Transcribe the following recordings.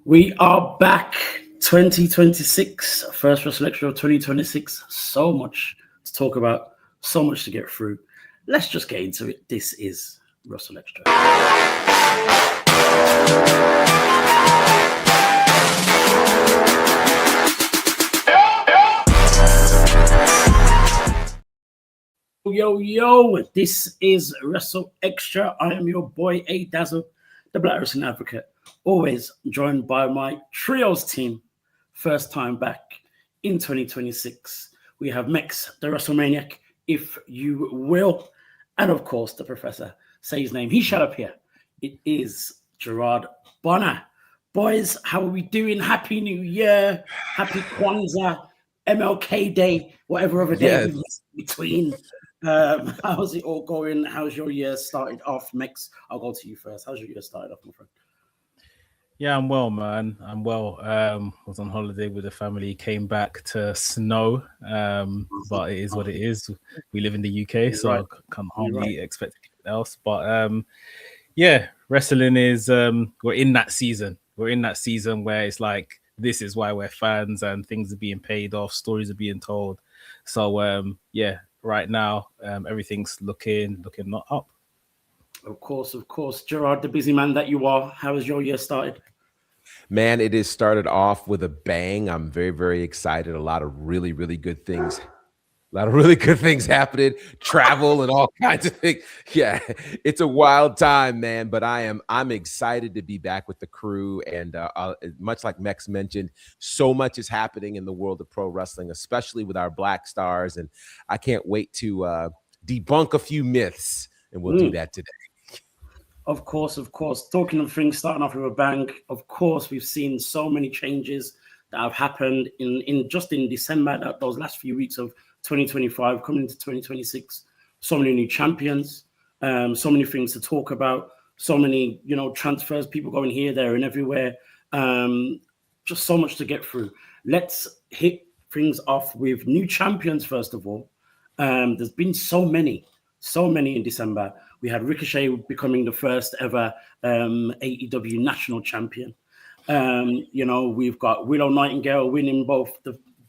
We are back, 2026, first WrstlXtra of 2026. So much to talk about, so much to get through. Let's just get into it. This is WrstlXtra. Yo, this is WrstlXtra. I am your boy, A Dazzle, the Black Wrestling Advocate. Always joined by my trios team, first time back in 2026. We have Mex, the WrestleManiac, if you will, and of course the Professor. Say his name. He shut up here. It is Gerard Bonner. Boys, how are we doing? Happy New Year, Happy Kwanzaa, MLK Day, whatever other day in between. How's it all going? How's your year started off? Mex, I'll go to you first. How's your year started off, my friend? Yeah, I'm well, man. I'm well. Was on holiday with the family, came back to snow, but it is what it is. We live in the UK, so I can't hardly expect anything else. But yeah, wrestling is, we're in that season. We're in that season where it's like, this is why we're fans and things are being paid off, stories are being told. So yeah, right now, everything's looking not up. Of course. Gerard, the busy man that you are, how has your year started? Man, it has started off with a bang. I'm very, very excited. A lot of really, really good things. Happening. Travel and all kinds of things. Yeah, it's a wild time, man. But I'm excited to be back with the crew. And much like Mex mentioned, so much is happening in the world of pro wrestling, especially with our Black stars. And I can't wait to debunk a few myths. And we'll do that today. Of course. Talking of things starting off with a bang, of course, we've seen so many changes that have happened in December, those last few weeks of 2025, coming into 2026. So many new champions, so many things to talk about, so many, transfers, people going here, there, and everywhere. Just so much to get through. Let's hit things off with new champions, first of all. There's been so many in December. We had Ricochet becoming the first ever AEW national champion. We've got Willow Nightingale winning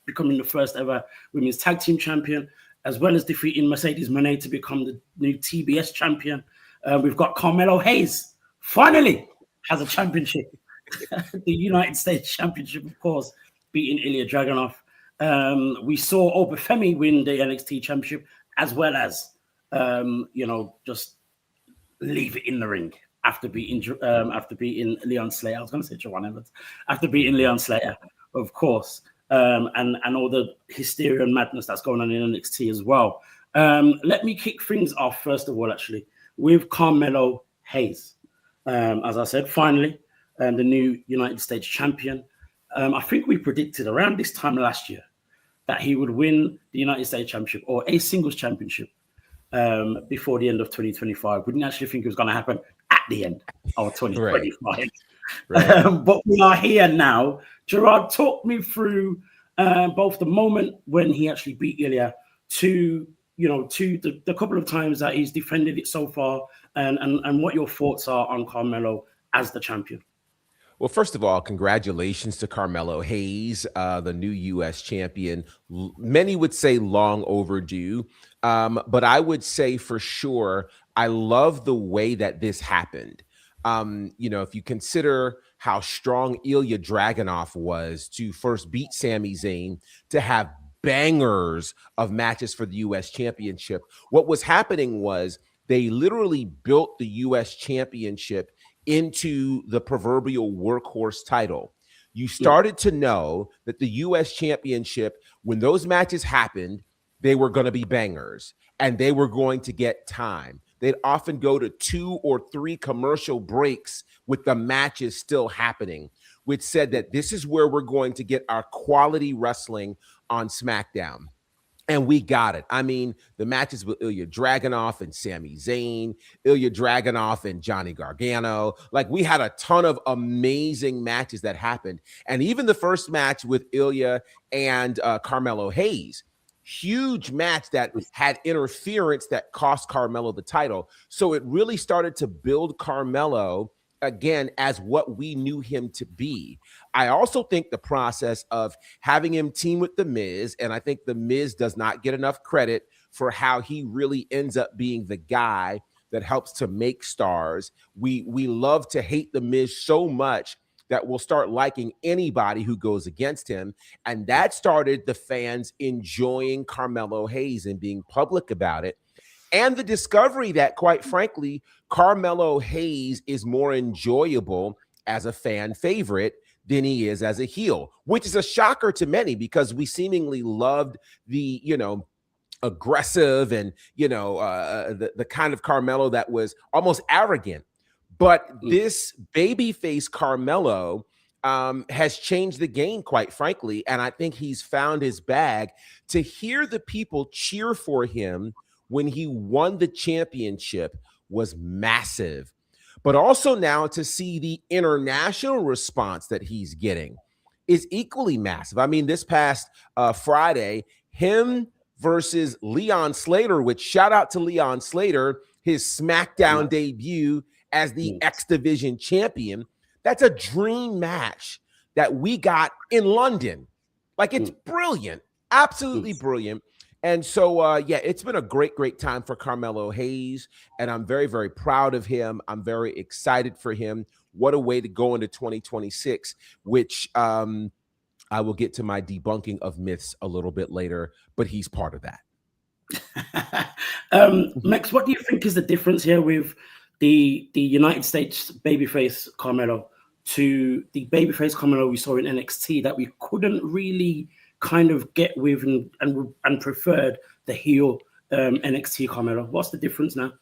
becoming the first ever women's tag team champion, as well as defeating Mercedes Moné to become the new TBS champion. We've got Carmelo Hayes finally has a championship, the United States Championship, of course, beating Ilya Dragunov. We saw OBA FEMI win the NXT Championship, as well as just leave it in the ring after beating Leon Slater. I was going to say Joanne Evans. After beating Leon Slater, of course, and all the hysteria and madness that's going on in NXT as well. Let me kick things off, first of all, actually, with Carmelo Hayes. As I said, finally, the new United States champion. I think we predicted around this time last year that he would win the United States Championship or a singles championship before the end of 2025. We didn't actually think it was going to happen at the end of 2025. Right. But we are here now. Gerard, talk me through both the moment when he actually beat Ilya to the couple of times that he's defended it so far, and what your thoughts are on Carmelo as the champion. Well, first of all, congratulations to Carmelo Hayes, the new U.S. champion. Many would say long overdue, but I would say for sure, I love the way that this happened. If you consider how strong Ilya Dragunov was to first beat Sami Zayn, to have bangers of matches for the U.S. championship, what was happening was they literally built the U.S. championship into the proverbial workhorse title. You started to know that the U.S. championship, when those matches happened, they were going to be bangers and they were going to get time. They'd often go to 2 or 3 commercial breaks with the matches still happening, which said that this is where we're going to get our quality wrestling on SmackDown. And we got it. I mean, the matches with Ilya Dragunov and Sami Zayn, Ilya Dragunov and Johnny Gargano. Like, we had a ton of amazing matches that happened. And even the first match with Ilya and Carmelo Hayes, huge match that had interference that cost Carmelo the title. So it really started to build Carmelo again as what we knew him to be. I also think the process of having him team with The Miz, and I think The Miz does not get enough credit for how he really ends up being the guy that helps to make stars. We love to hate The Miz so much that we'll start liking anybody who goes against him. And that started the fans enjoying Carmelo Hayes and being public about it. And the discovery that, quite frankly, Carmelo Hayes is more enjoyable as a fan favorite than he is as a heel, which is a shocker to many because we seemingly loved the, aggressive and, the kind of Carmelo that was almost arrogant. But this babyface Carmelo has changed the game, quite frankly. And I think he's found his bag. To hear the people cheer for him when he won the championship was massive. But also now to see the international response that he's getting is equally massive. I mean, this past Friday, him versus Leon Slater, which shout out to Leon Slater, his SmackDown debut as the X Division champion. That's a dream match that we got in London. Like, it's brilliant, absolutely brilliant. And so, it's been a great time for Carmelo Hayes, and I'm very, very proud of him. I'm very excited for him. What a way to go into 2026, which I will get to my debunking of myths a little bit later, but he's part of that. Max, what do you think is the difference here with the United States babyface Carmelo to the babyface Carmelo we saw in NXT that we couldn't really kind of get with and preferred the heel NXT Carmelo? What's the difference now?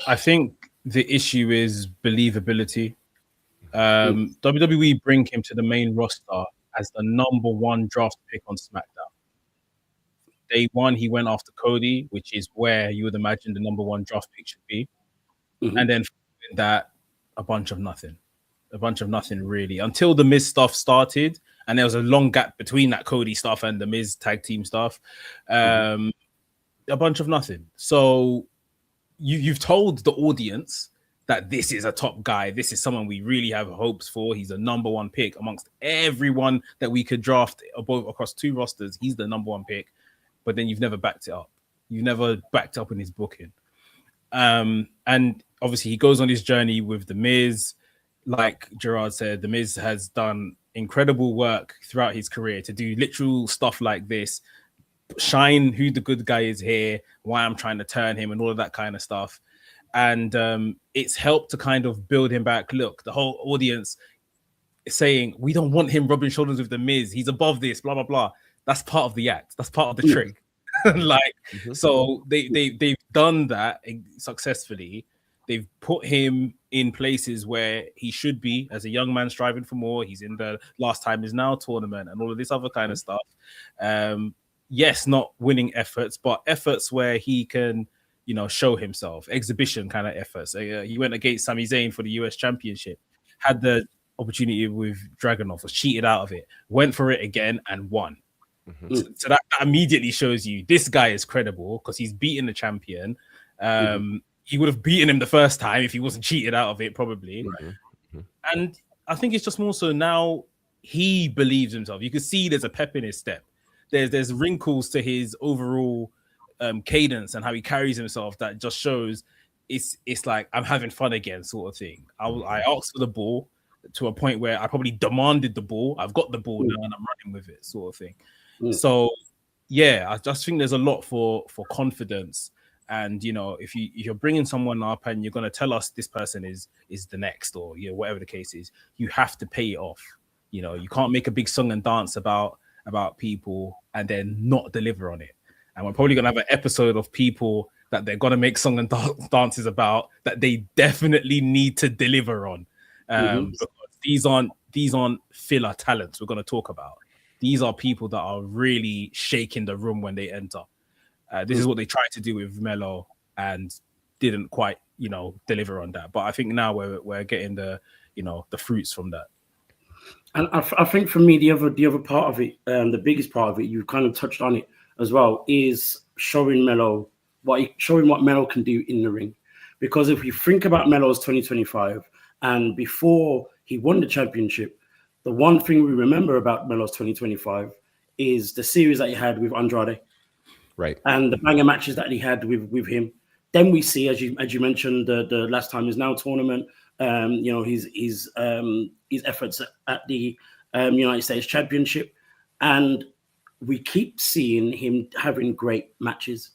I think the issue is believability. WWE bring him to the main roster as the #1 draft pick on SmackDown. Day one, he went after Cody, which is where you would imagine the #1 draft pick should be. And then that, a bunch of nothing really, until the Miz stuff started. And there was a long gap between that Cody stuff and the Miz tag team stuff. A bunch of nothing. So you've told the audience that this is a top guy. This is someone we really have hopes for. He's a #1 pick amongst everyone that we could draft across 2 rosters. He's the #1 pick. But then you've never backed it up. You've never backed up in his booking. And obviously he goes on his journey with The Miz. Like Gerard said, The Miz has done incredible work throughout his career to do literal stuff like this, shine who the good guy is here, why I'm trying to turn him and all of that kind of stuff. And it's helped to kind of build him back. Look, the whole audience is saying, we don't want him rubbing shoulders with The Miz. He's above this, blah, blah, blah. That's part of the act. That's part of the trick. So they've done that successfully. They've put him in places where he should be as a young man striving for more. He's in the Last Time Is Now tournament and all of this other kind of stuff. Yes, not winning efforts, but efforts where he can, show himself, exhibition kind of efforts. He went against Sami Zayn for the US Championship, had the opportunity with Dragunov, was cheated out of it, went for it again and won. So that immediately shows you this guy is credible because he's beaten the champion. He would have beaten him the first time if he wasn't cheated out of it, probably. And I think it's just more so now he believes himself. You can see there's a pep in his step. There's wrinkles to his overall cadence and how he carries himself that just shows it's like I'm having fun again, sort of thing. I asked for the ball to a point where I probably demanded the ball. I've got the ball now and I'm running with it, sort of thing. So I just think there's a lot for confidence. And if you're bringing someone up and you're going to tell us this person is the next, or whatever the case is, you have to pay it off. You can't make a big song and dance about people and then not deliver on it. And we're probably going to have an episode of people that they're going to make song and dances about that they definitely need to deliver on. Because these aren't filler talents we're going to talk about. These are people that are really shaking the room when they enter. This is what they tried to do with Melo and didn't quite, deliver on that. But I think now we're getting the fruits from that. And I think for me, the other part of it, the biggest part of it, you kind of touched on it as well, is showing what Melo can do in the ring. Because if you think about Melo's 2025 And before he won the championship, the one thing we remember about Melo's 2025 is the series that he had with Andrade, right, and the banger matches that he had with him. Then we see, as you mentioned, the Last Time Is Now tournament. You know, his efforts at the United States Championship, and we keep seeing him having great matches.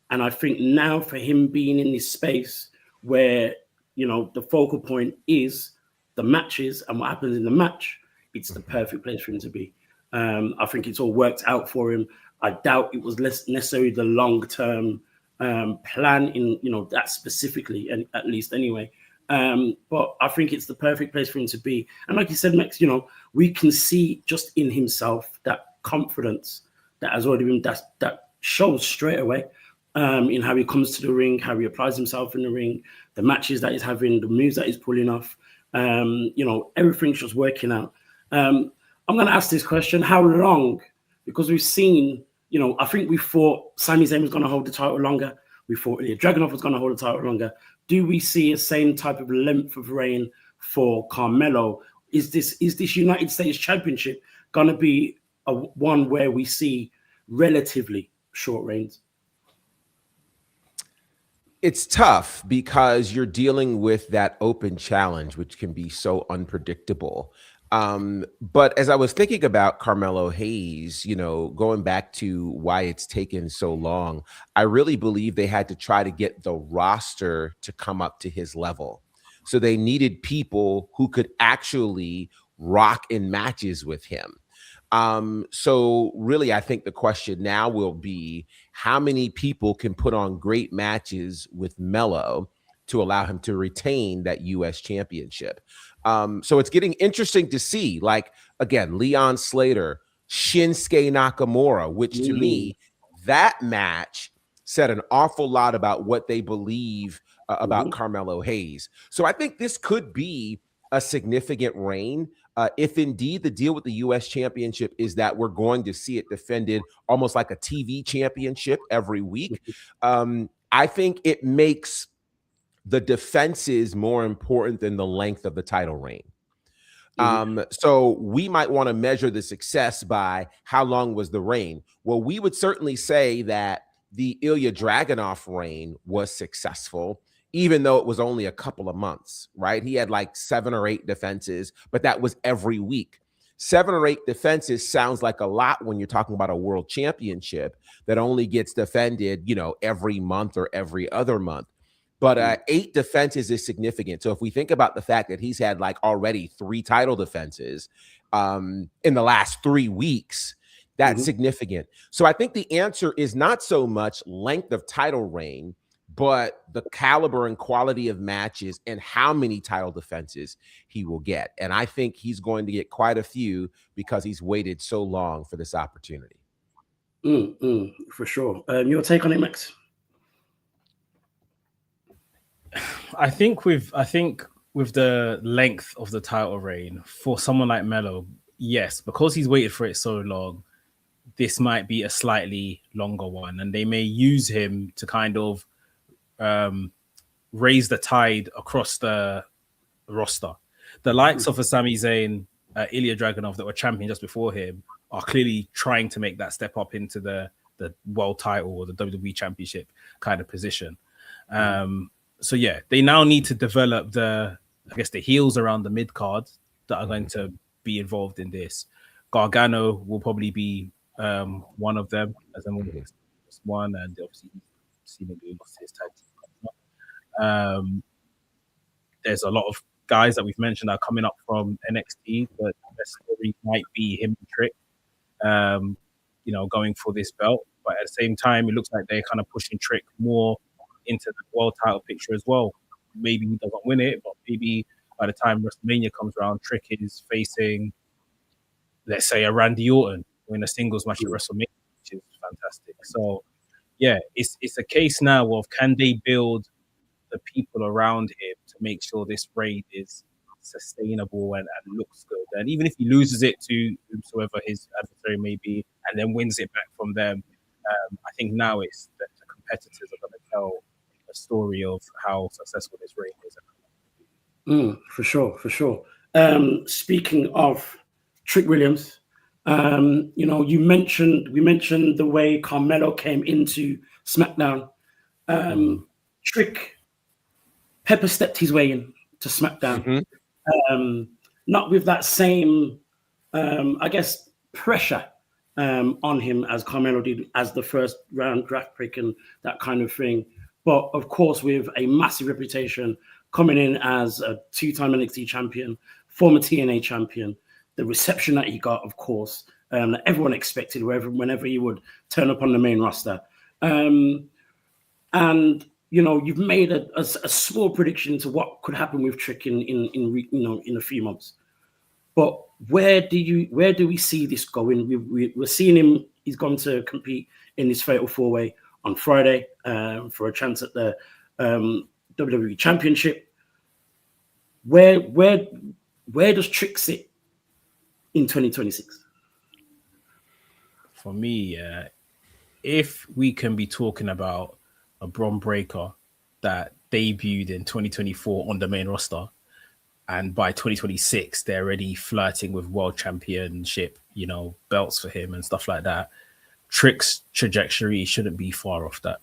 And I think now for him being in this space where, you know, the focal point is the matches and what happens in the match, it's the perfect place for him to be. I think it's all worked out for him. I doubt it was less necessarily the long-term plan in, you know, that specifically, and at least anyway. But I think it's the perfect place for him to be. And like you said, Max, you know, we can see just in himself that confidence that has already been, that shows straight away in how he comes to the ring, how he applies himself in the ring, the matches that he's having, the moves that he's pulling off. You know, everything's just working out. I'm going to ask this question: how long? Because we've seen, you know, I think we thought Sami Zayn was going to hold the title longer. We thought Ilya Dragunov was going to hold the title longer. Do we see a same type of length of reign for Carmelo? Is this United States Championship going to be one where we see relatively short reigns? It's tough because you're dealing with that open challenge, which can be so unpredictable. But as I was thinking about Carmelo Hayes, you know, going back to why it's taken so long, I really believe they had to try to get the roster to come up to his level. So they needed people who could actually rock in matches with him. So really, I think the question now will be how many people can put on great matches with Melo to allow him to retain that U.S. championship. So it's getting interesting to see, like, again, Leon Slater, Shinsuke Nakamura, which to me, that match said an awful lot about what they believe about Carmelo Hayes. So I think this could be a significant reign. If indeed the deal with the U.S. championship is that we're going to see it defended almost like a TV championship every week, I think it makes the defenses more important than the length of the title reign. So we might want to measure the success by how long was the reign. Well, we would certainly say that the Ilya Dragunov reign was successful, even though it was only a couple of months, right? He had like 7 or 8 defenses, but that was every week. 7 or 8 defenses sounds like a lot when you're talking about a world championship that only gets defended, you know, every month or every other month. But 8 defenses is significant. So if we think about the fact that he's had like already 3 title defenses in the last 3 weeks, that's significant. So I think the answer is not so much length of title reign, but the caliber and quality of matches and how many title defenses he will get. And I think he's going to get quite a few because he's waited so long for this opportunity. For sure. Your take on it, Max? I think with the length of the title reign for someone like Melo, yes, because he's waited for it so long, this might be a slightly longer one, and they may use him to kind of raise the tide across the roster. The likes of a Sami Zayn, Ilya Dragunov that were champion just before him are clearly trying to make that step up into the world title or the WWE championship kind of position. So yeah, they now need to develop the heels around the mid card that are going to be involved in this. Gargano will probably be one of them as one, and obviously seemingly lost his tag team. There's a lot of guys that we've mentioned are coming up from NXT, but the best story might be him and Trick, going for this belt. But at the same time, it looks like they're kind of pushing Trick more into the world title picture as well. Maybe he doesn't win it, but maybe by the time WrestleMania comes around, Trick is facing, let's say, a Randy Orton in a singles match at WrestleMania, which is fantastic. So, yeah, it's a case now of can they build the people around him to make sure this reign is sustainable and looks good. And even if he loses it to whoever his adversary may be and then wins it back from them, I think now it's that the competitors are going to tell a story of how successful this reign is. For sure, for sure. Speaking of Trick Williams, you know, we mentioned the way Carmelo came into SmackDown. Trick pepper stepped his way in to SmackDown. Not with that same, I guess, pressure on him as Carmelo did as the first round draft pick and that kind of thing. But of course, with a massive reputation, coming in as a two-time NXT champion, former TNA champion, the reception that he got, of course, that everyone expected whenever he would turn up on the main roster. And, you know, you've made a small prediction to what could happen with Trick in a few months. But where do we see this going? We're seeing him. He's going to compete in this Fatal 4-Way on Friday for a chance at the WWE Championship. Where does Trick sit in 2026? For me, if we can be talking about a Bron Breakker that debuted in 2024 on the main roster, and by 2026 they're already flirting with world championship, you know, belts for him and stuff like that, Trick's trajectory shouldn't be far off that.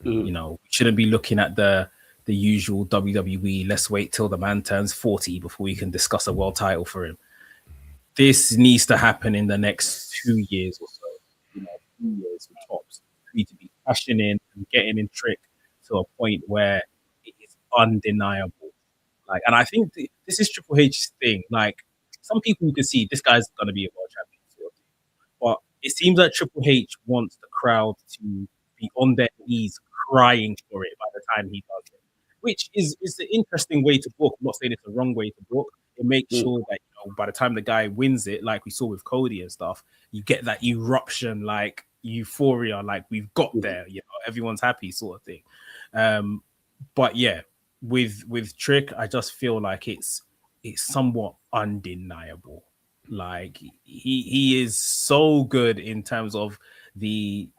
You know, shouldn't be looking at the usual WWE, let's wait till the man turns 40 before we can discuss a world title for him. This needs to happen in the next 2 years or so, you know, 2 years tops. We need to be cashing in and getting in Trick to a point where it is undeniable. Like, and I think this is Triple H's thing. Like, some people you can see this guy's going to be a world champion sort of thing. But it seems like Triple H wants the crowd to be on their knees crying for it by the time he does it, which is an interesting way to book. I'm not saying it's the wrong way to book. It makes sure that, you know, by the time the guy wins it, like we saw with Cody and stuff, you get that eruption, like euphoria, like we've got there, you know, everyone's happy sort of thing. But yeah, with Trick, I just feel like it's somewhat undeniable. Like he is so good in terms of the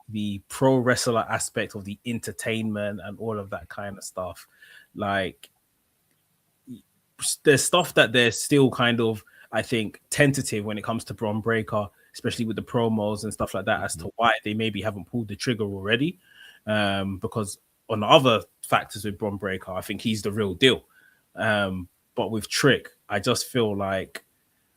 pro wrestler aspect of the entertainment and all of that kind of stuff. Like, there's stuff that they're still kind of, I think, tentative when it comes to Bron Breakker, especially with the promos and stuff like that, as to why they maybe haven't pulled the trigger already. Because on the other factors with Bron Breakker, I think he's the real deal. But with Trick, I just feel like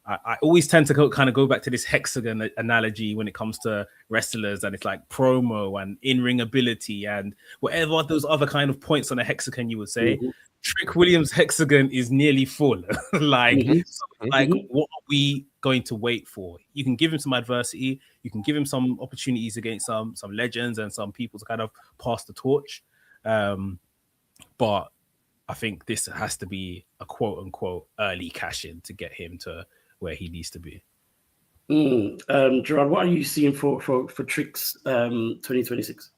I always tend to go back to this hexagon analogy when it comes to wrestlers, and it's like promo and in-ring ability and whatever those other kind of points on a hexagon you would say. Trick Williams' hexagon is nearly full. Like, what are we going to wait for? You can give him some adversity, you can give him some opportunities against some legends and some people to kind of pass the torch. But I think this has to be a quote-unquote early cash-in to get him to where he needs to be. Gerard, what are you seeing for Trick's 2026?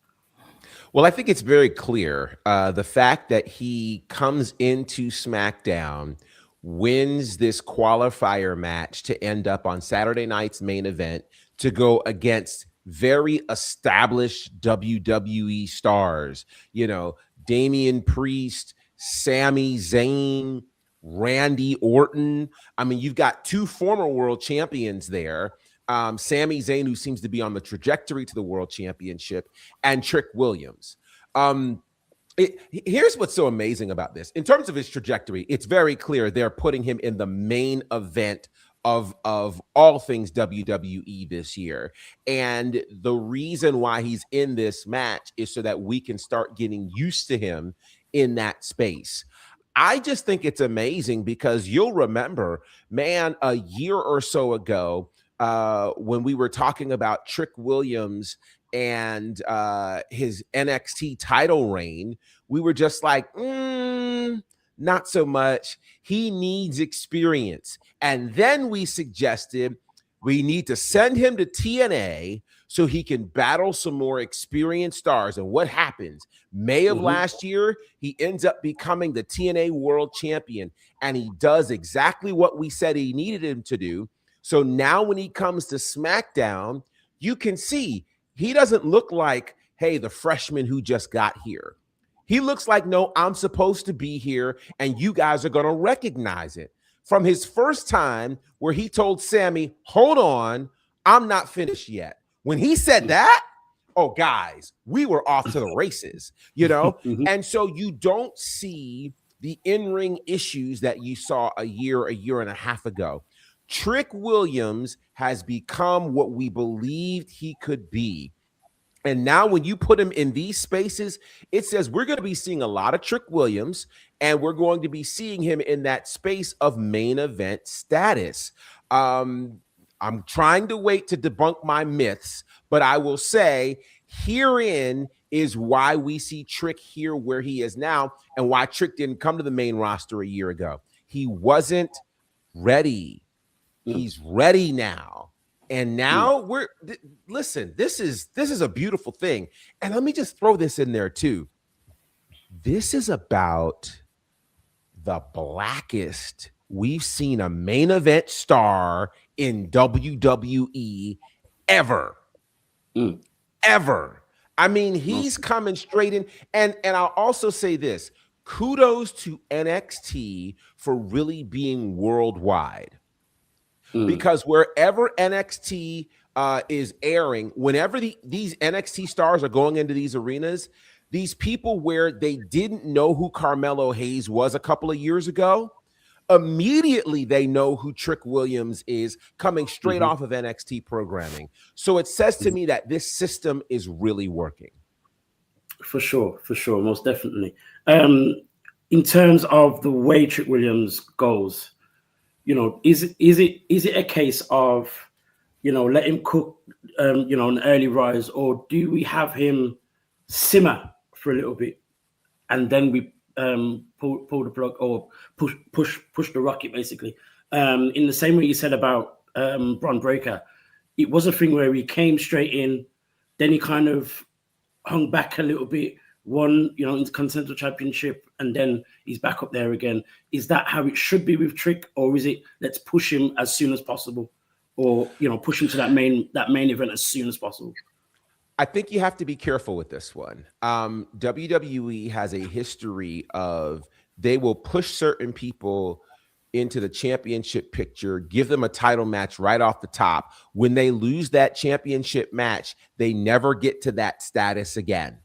Well, I think it's very clear. The fact that he comes into SmackDown, wins this qualifier match to end up on Saturday night's main event to go against very established WWE stars, you know, Damian Priest, Sami Zayn, Randy Orton. I mean, you've got two former world champions there. Sami Zayn, who seems to be on the trajectory to the world championship, and Trick Williams. Here's what's so amazing about this. In terms of his trajectory, it's very clear they're putting him in the main event of all things WWE this year. And the reason why he's in this match is so that we can start getting used to him in that space. I just think it's amazing because you'll remember, man, a year or so ago, when we were talking about Trick Williams and his NXT title reign, we were just like, not so much. He needs experience. And then we suggested we need to send him to TNA so he can battle some more experienced stars. And what happens? May of last year, he ends up becoming the TNA World Champion, and he does exactly what we said he needed him to do. So now when he comes to SmackDown, you can see he doesn't look like, hey, the freshman who just got here. He looks like, no, I'm supposed to be here, and you guys are going to recognize it. From his first time where he told Sammy, hold on, I'm not finished yet. When he said that, oh, guys, we were off to the races, you know? And so you don't see the in-ring issues that you saw a year and a half ago. Trick Williams has become what we believed he could be. And now when you put him in these spaces, it says we're going to be seeing a lot of Trick Williams, and we're going to be seeing him in that space of main event status. I'm trying to wait to debunk my myths, but I will say herein is why we see Trick here where he is now, and why Trick didn't come to the main roster a year ago. He wasn't ready. He's ready now. And now listen, this is a beautiful thing. And let me just throw this in there too. This is about the blackest we've seen a main event star in WWE ever. Ever. I mean, he's coming straight in. And I'll also say this. Kudos to NXT for really being worldwide. Because wherever NXT is airing, whenever these NXT stars are going into these arenas, these people where they didn't know who Carmelo Hayes was a couple of years ago, immediately they know who Trick Williams is coming straight off of NXT programming. So it says to me that this system is really working. For sure, most definitely. In terms of the way Trick Williams goes, you know, is it a case of, you know, let him cook, you know, an early rise, or do we have him simmer for a little bit and then we pull the plug or push the rocket basically? In the same way you said about Bron Breakker, it was a thing where he came straight in, then he kind of hung back a little bit, won, you know, Intercontinental Championship, and then he's back up there again. Is that how it should be with Trick, or is it let's push him as soon as possible, or, you know, push him to that main event as soon as possible? I think you have to be careful with this one. WWE has a history of they will push certain people into the championship picture, give them a title match right off the top. When they lose that championship match, they never get to that status again.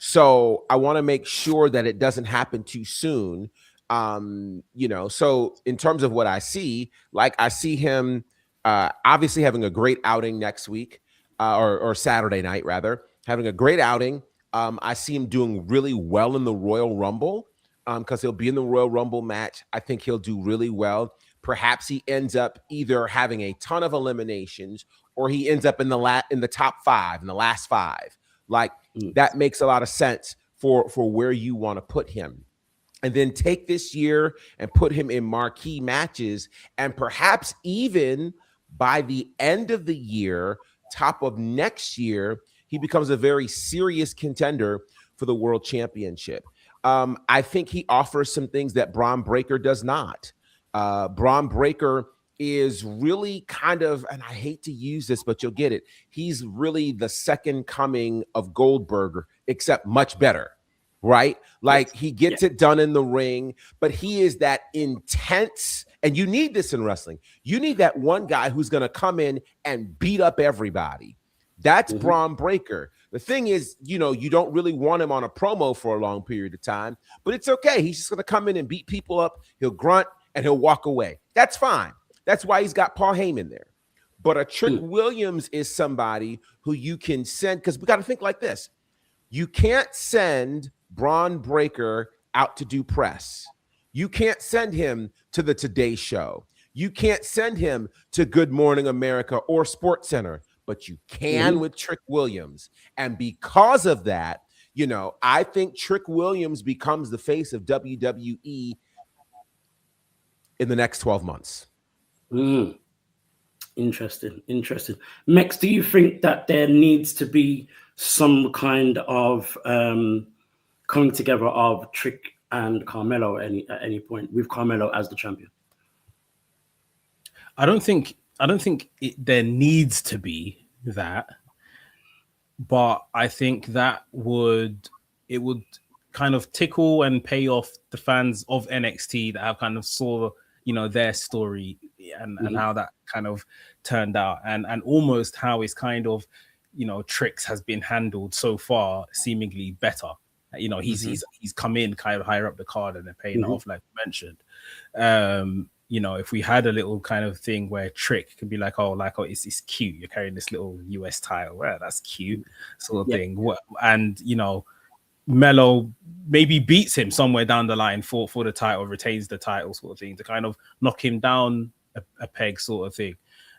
So I want to make sure that it doesn't happen too soon. You know, so in terms of what I see, like I see him obviously having a great outing next week, or Saturday night rather, having a great outing. I see him doing really well in the Royal Rumble because he'll be in the Royal Rumble match. I think he'll do really well. Perhaps he ends up either having a ton of eliminations, or he ends up in the top 5, in the last 5. Like, that makes a lot of sense for where you want to put him. And then take this year and put him in marquee matches. And perhaps even by the end of the year, top of next year, he becomes a very serious contender for the World Championship. I think he offers some things that Bron Breakker does not. Bron Breakker is really kind of, and I hate to use this, but you'll get it. He's really the second coming of Goldberg, except much better, right? Like, he gets it done in the ring, but he is that intense, and you need this in wrestling. You need that one guy who's going to come in and beat up everybody. That's Bron Breakker. The thing is, you know, you don't really want him on a promo for a long period of time, but it's okay. He's just going to come in and beat people up. He'll grunt and he'll walk away. That's fine. That's why he's got Paul Heyman there. But a Trick Williams is somebody who you can send, because we got to think like this. You can't send Bron Breakker out to do press. You can't send him to the Today Show. You can't send him to Good Morning America or Sports Center, but you can with Trick Williams. And because of that, you know, I think Trick Williams becomes the face of WWE in the next 12 months. Interesting. Mex, do you think that there needs to be some kind of coming together of Trick and Carmelo at any point, with Carmelo as the champion? I don't think there needs to be that, but I think that would kind of tickle and pay off the fans of NXT that have kind of saw, you know, their story and how that kind of turned out, and almost how it's kind of, you know, Trix has been handled so far seemingly better. You know, he's come in kind of higher up the card and they're paying it off, like you mentioned. You know, if we had a little kind of thing where Trick could be like, oh, it's cute, you're carrying this little US title, well, that's cute, sort of thing. And, you know, Melo maybe beats him somewhere down the line for the title, retains the title, sort of thing, to kind of knock him down a peg, sort of thing.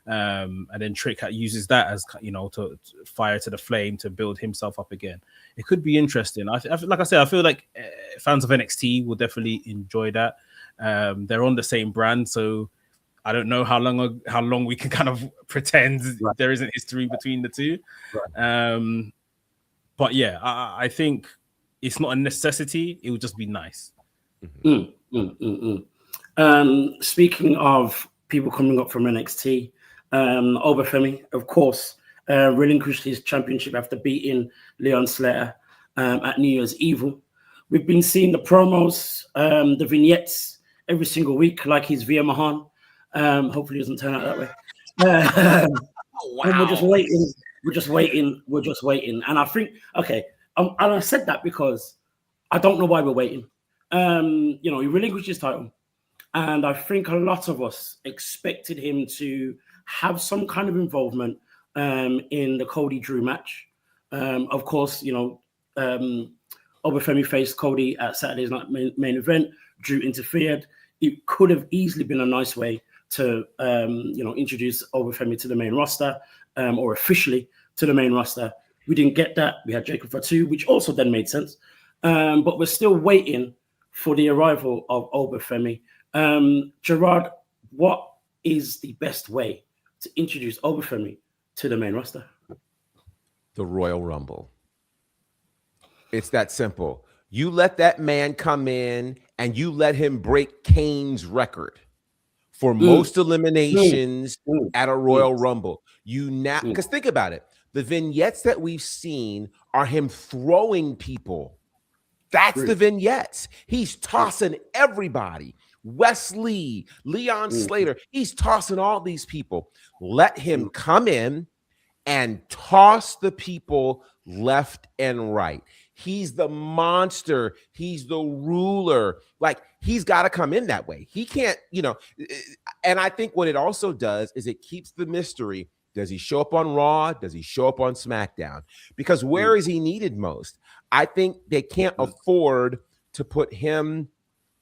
And then Trick uses that as, you know, to fire to the flame to build himself up again. It could be interesting. Like I said, I feel like fans of NXT will definitely enjoy that. They're on the same brand, so I don't know how long we can kind of pretend there isn't history between the two. But yeah, I think it's not a necessity. It would just be nice. Speaking of people coming up from NXT, OBA FEMI, of course, relinquished his championship after beating Leon Slater at New Year's Evil. We've been seeing the promos, the vignettes every single week, like he's Via Mahan. Hopefully it doesn't turn out that way. And we're just waiting. And I think, okay, and I said that because I don't know why we're waiting. You know, he relinquished his title. And I think a lot of us expected him to have some kind of involvement in the Cody Drew match. Of course, you know, OBA FEMI faced Cody at Saturday's night main event. Drew interfered. It could have easily been a nice way to, you know, introduce OBA FEMI to the main roster, or officially to the main roster. We didn't get that. We had Jacob Fatu, which also then made sense. But we're still waiting for the arrival of OBA FEMI. Gerard, what is the best way to introduce OBA FEMI to the main roster? The Royal Rumble. It's that simple. You let that man come in and you let him break Kane's record for most eliminations at a Royal Rumble. Because think about it. The vignettes that we've seen are him throwing people. That's the vignettes. He's tossing everybody. Wesley, Leon Slater. He's tossing all these people. Let him come in and toss the people left and right. He's the monster. He's the ruler. Like, he's got to come in that way. He can't, you know, and I think what it also does is it keeps the mystery. Does he show up on Raw? Does he show up on SmackDown? Because where is he needed most? I think they can't afford to put him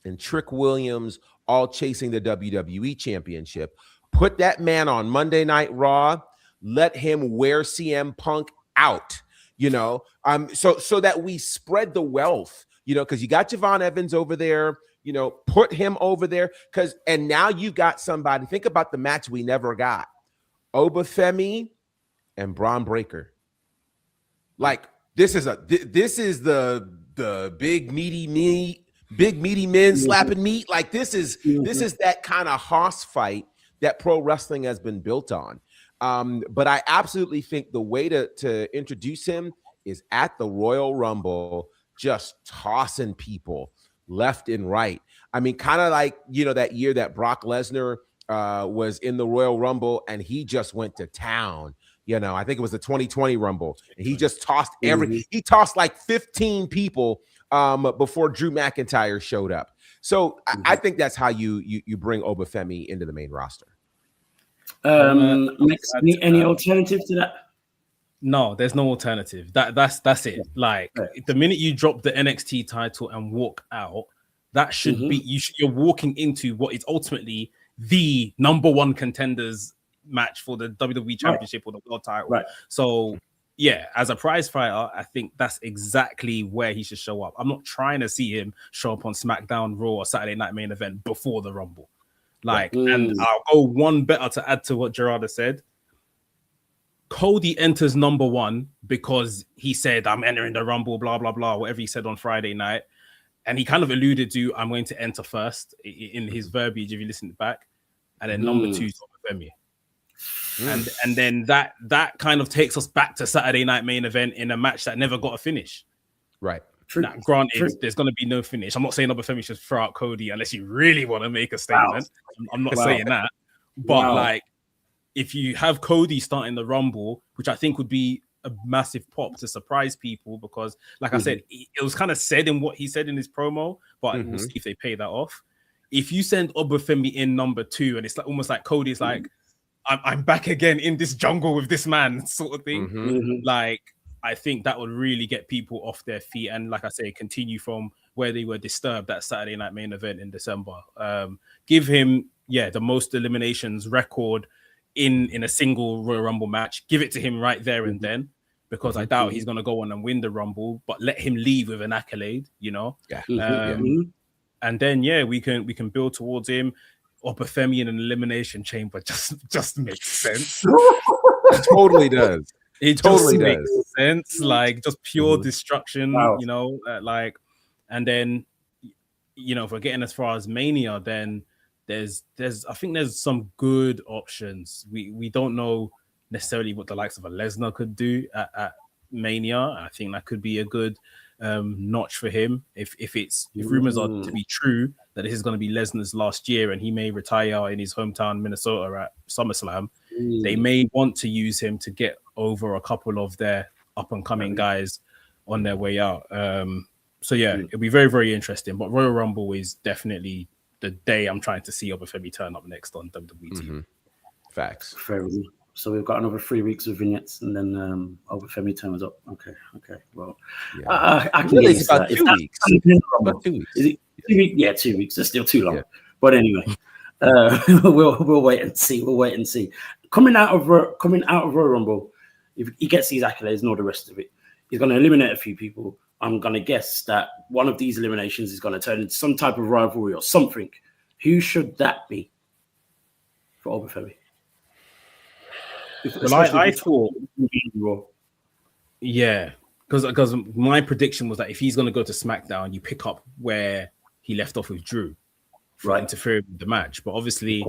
and Trick Williams all chasing the WWE Championship. Put that man on Monday Night Raw. Let him wear CM Punk out, you know, so that we spread the wealth, you know, because you got Javon Evans over there, you know, put him over there, and now you got somebody. Think about the match we never got. OBA FEMI and Braun Breaker. Like, this is the big meaty men slapping meat. Like, this is that kind of hoss fight that pro wrestling has been built on. But I absolutely think the way to introduce him is at the Royal Rumble, just tossing people left and right. I mean, kind of like, you know, that year that Brock Lesnar was in the Royal Rumble and he just went to town. You know, I think it was the 2020 Rumble. And he just tossed he tossed like 15 people before Drew McIntyre showed up. So I think that's how you bring OBA FEMI into the main roster. Any alternative to that? No, there's no alternative. That's it. Like, the minute you drop the NXT title and walk out, that should be you're walking into what is ultimately the #1 contenders match for the WWE Championship or the World title. Right. So yeah, as a prize fighter, I think that's exactly where he should show up. I'm not trying to see him show up on SmackDown, Raw, or Saturday Night Main Event before the Rumble. Like, and I'll go one better to add to what Gerard has said. Cody enters #1 because he said, I'm entering the Rumble, blah, blah, blah, whatever he said on Friday night. And he kind of alluded to, I'm going to enter first in his verbiage, if you listen back. And then #2 is OBA FEMI. And then that kind of takes us back to Saturday Night Main Event in a match that never got a finish. Right. True. Now, granted, True. there's going to be no finish. I'm not saying OBA FEMI should throw out Cody unless you really want to make a statement. Wow. I'm not saying that. But Wow. like, if you have Cody starting the Rumble, which I think would be a massive pop to surprise people, because like I said, it was kind of said in what he said in his promo, but we'll see if they pay that off. If you send OBA FEMI in number 2, and it's like almost like Cody's like, I'm back again in this jungle with this man sort of thing. Like, I think that would really get people off their feet, and like I say, continue from where they were disturbed that Saturday night main event in December. Give him, the most eliminations record in a single Royal Rumble match. Give it to him right there and then, because I doubt he's going to go on and win the Rumble, but let him leave with an accolade, you know. And then we can build towards him. OBA FEMI in an elimination chamber just makes sense. It totally does. It totally makes sense. Like, just pure destruction, you know. And then, you know, if we're getting as far as Mania, then there's I think there's some good options. We don't know necessarily what the likes of a Lesnar could do at Mania. I think that could be a good notch for him. If rumors are to be true that this is going to be Lesnar's last year and he may retire in his hometown Minnesota at SummerSlam, they may want to use him to get over a couple of their up and coming guys on their way out. So it'll be very, very interesting. But Royal Rumble is definitely the day I'm trying to see OBA FEMI turn up next on WWE TV. Facts. Fair enough. So we've got another 3 weeks of vignettes, and then OBA FEMI turns up. Okay. Well, I can really, get it's about 2 weeks. About 2 weeks. Is it 2 weeks? Yeah, 2 weeks. That's still too long. But anyway, we'll wait and see. We'll wait and see. Coming out of Royal Rumble, if he gets these accolades and all the rest of it, he's going to eliminate a few people. I'm going to guess that one of these eliminations is going to turn into some type of rivalry or something. Who should that be for OBA FEMI? Well, I thought, because my prediction was that if he's going to go to SmackDown, you pick up where he left off with Drew for interfering with the match. But obviously,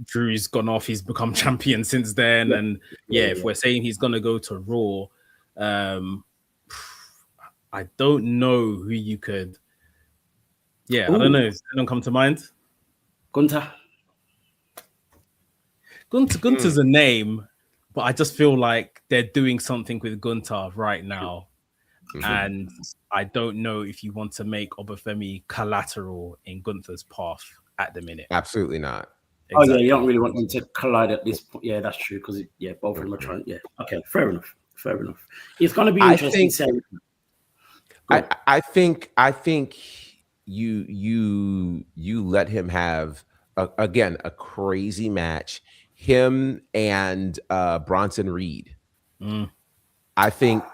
Drew's gone off; he's become champion since then. And if we're saying he's going to go to Raw, I don't know who you could. I don't know. Does anyone come to mind? Gunther's a name, but I just feel like they're doing something with Gunther right now. And I don't know if you want to make OBA FEMI collateral in Gunther's path at the minute. Absolutely not. Exactly. Oh, yeah, you don't really want them to collide at this point. Yeah, that's true, because, both of them are trying. Yeah, okay, fair enough. It's going to be interesting. I think you let him have, a crazy match. Him and Bronson Reed. I think,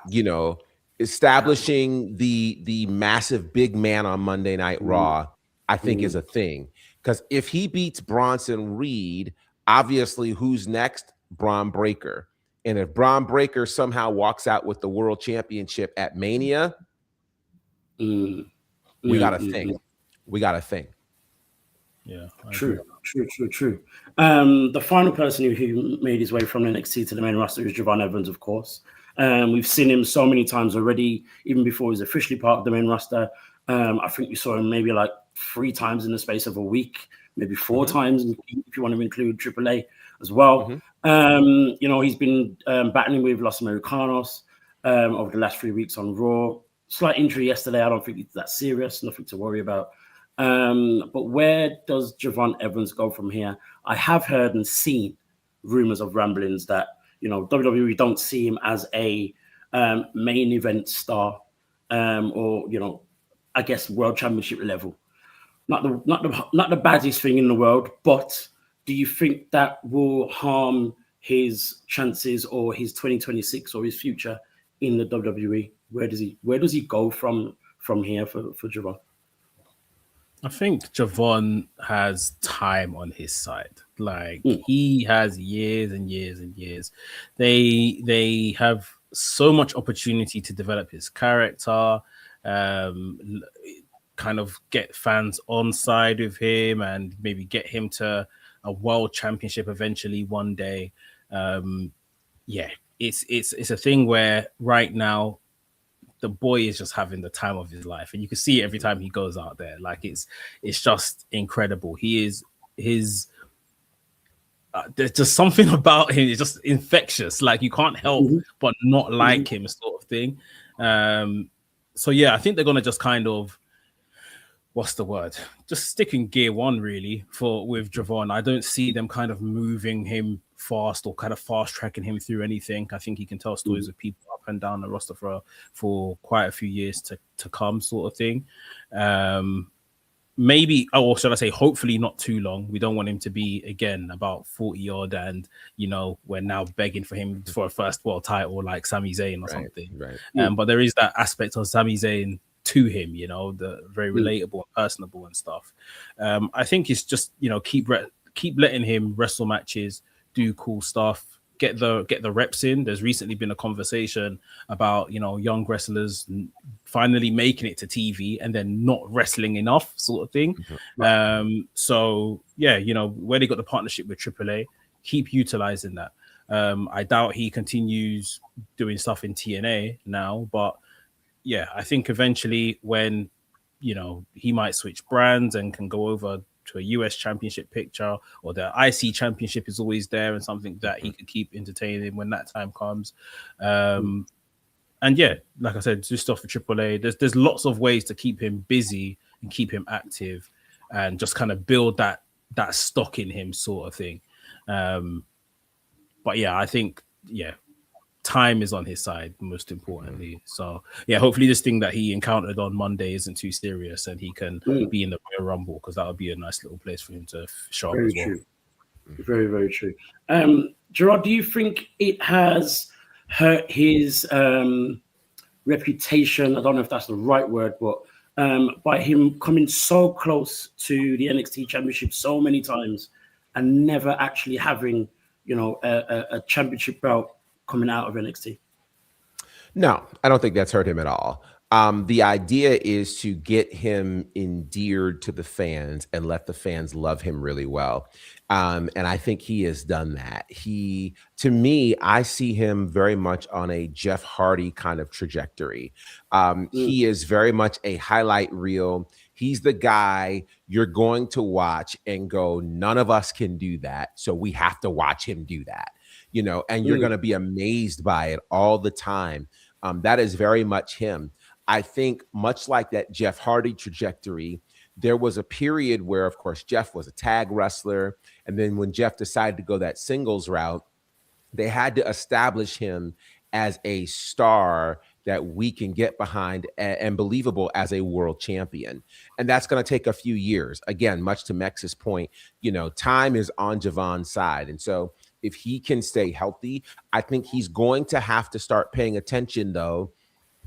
establishing the massive big man on Monday Night Raw, I think is a thing. Because if he beats Bronson Reed, obviously who's next? Braun Breaker. And if Braun Breaker somehow walks out with the world championship at Mania, we got a thing. We got a thing. Yeah, true. The final person who made his way from NXT to the main roster is Javon Evans, of course. We've seen him so many times already, even before he was officially part of the main roster. I think we saw him maybe like 3 times in the space of a week, maybe 4 times if you want to include AAA as well. He's been battling with Los Americanos over the last 3 weeks on Raw. Slight injury yesterday. I don't think it's that serious. Nothing to worry about. But where does Javon Evans go from here? I have heard and seen rumors of ramblings that WWE don't see him as a main event star, or I guess world championship level. Not the baddest thing in the world, but do you think that will harm his chances or his 2026 or his future in the WWE? Where does he go from here for Javon? I think Javon has time on his side. Like he has years and years and years. They have so much opportunity to develop his character, kind of get fans on side with him, and maybe get him to a world championship eventually one day. It's a thing where right now the boy is just having the time of his life, and you can see it every time he goes out there. Like it's just incredible. He is his. There's just something about him. It's just infectious. Like you can't help but not like him, sort of thing. So yeah, I think they're gonna just kind of, what's the word? Just stick in gear one really with Javon. I don't see them kind of moving him fast or kind of fast tracking him through anything. I think he can tell stories of people up and down the roster for quite a few years to come, sort of thing. Maybe, or should I say, hopefully not too long. We don't want him to be, again, about 40 odd and, you know, we're now begging for him for a first world title like Sami Zayn or something. Right. But there is that aspect of Sami Zayn to him, you know, the very relatable and personable and stuff. I think it's just, you know, keep letting him wrestle matches, do cool stuff, get the reps in. There's recently been a conversation about, you know, young wrestlers finally making it to TV and then not wrestling enough, sort of thing. So yeah, you know, where they got the partnership with AAA, keep utilizing that. I doubt he continues doing stuff in TNA now, but yeah, I think eventually when, you know, he might switch brands and can go over to a US championship picture, or the IC championship is always there and something that he could keep entertaining when that time comes. And yeah, like I said, just stuff for AAA. There's lots of ways to keep him busy and keep him active and just kind of build that stock in him, sort of thing. But yeah, I think, yeah, time is on his side, most importantly. So yeah, hopefully this thing that he encountered on Monday isn't too serious and he can be in the Royal Rumble, because that would be a nice little place for him to show up as well. True. Very, very true. Gerard, do you think it has hurt his reputation? I don't know if that's the right word, but by him coming so close to the NXT championship so many times and never actually having, you know, a championship belt coming out of NXT? No, I don't think that's hurt him at all. The idea is to get him endeared to the fans and let the fans love him really well. And I think he has done that. To me, I see him very much on a Jeff Hardy kind of trajectory. He is very much a highlight reel. He's the guy you're going to watch and go, none of us can do that, so we have to watch him do that. You know, and you're going to be amazed by it all the time. That is very much him. I think much like that Jeff Hardy trajectory, there was a period where, of course, Jeff was a tag wrestler. And then when Jeff decided to go that singles route, they had to establish him as a star that we can get behind and believable as a world champion. And that's going to take a few years. Again, much to Mex's point, you know, time is on Javon's side. And so if he can stay healthy, I think he's going to have to start paying attention, though,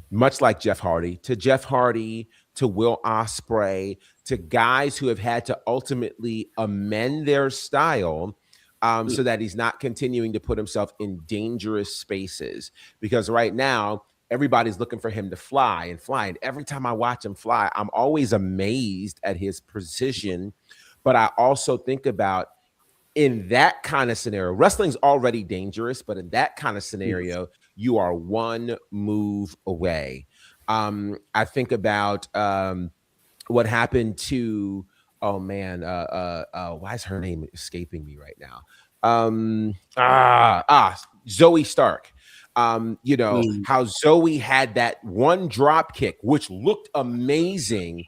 much like Jeff Hardy, to Will Ospreay, to guys who have had to ultimately amend their style so that he's not continuing to put himself in dangerous spaces. Because right now, everybody's looking for him to fly and fly. And every time I watch him fly, I'm always amazed at his precision. But I also think about, in that kind of scenario, wrestling's already dangerous, but in that kind of scenario, you are one move away. I think about what happened to, why is her name escaping me right now? Zoe Stark. You know, how Zoe had that one drop kick, which looked amazing,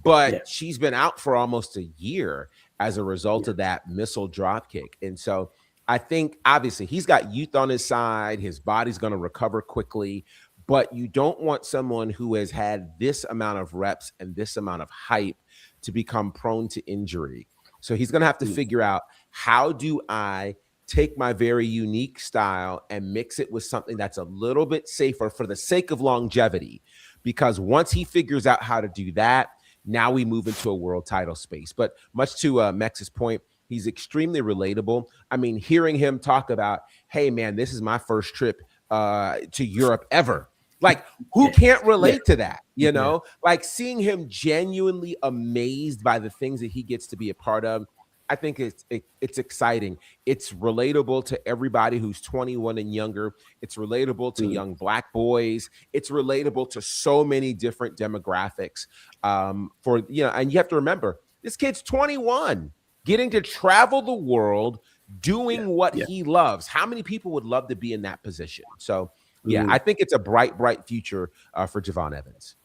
but she's been out for almost a year as a result of that missile drop kick. And so I think obviously he's got youth on his side. His body's going to recover quickly, but you don't want someone who has had this amount of reps and this amount of hype to become prone to injury. So he's going to have to figure out, how do I take my very unique style and mix it with something that's a little bit safer for the sake of longevity? Because once he figures out how to do that, now we move into a world title space. But much to Mex's point, he's extremely relatable. I mean, hearing him talk about, hey, man, this is my first trip to Europe ever. Like, who can't relate to that? You know, like seeing him genuinely amazed by the things that he gets to be a part of. I think it's exciting. It's relatable to everybody who's 21 and younger. It's relatable to young Black boys. It's relatable to so many different demographics. And you have to remember, this kid's 21, getting to travel the world, doing what he loves. How many people would love to be in that position? So, I think it's a bright future for Javon Evans.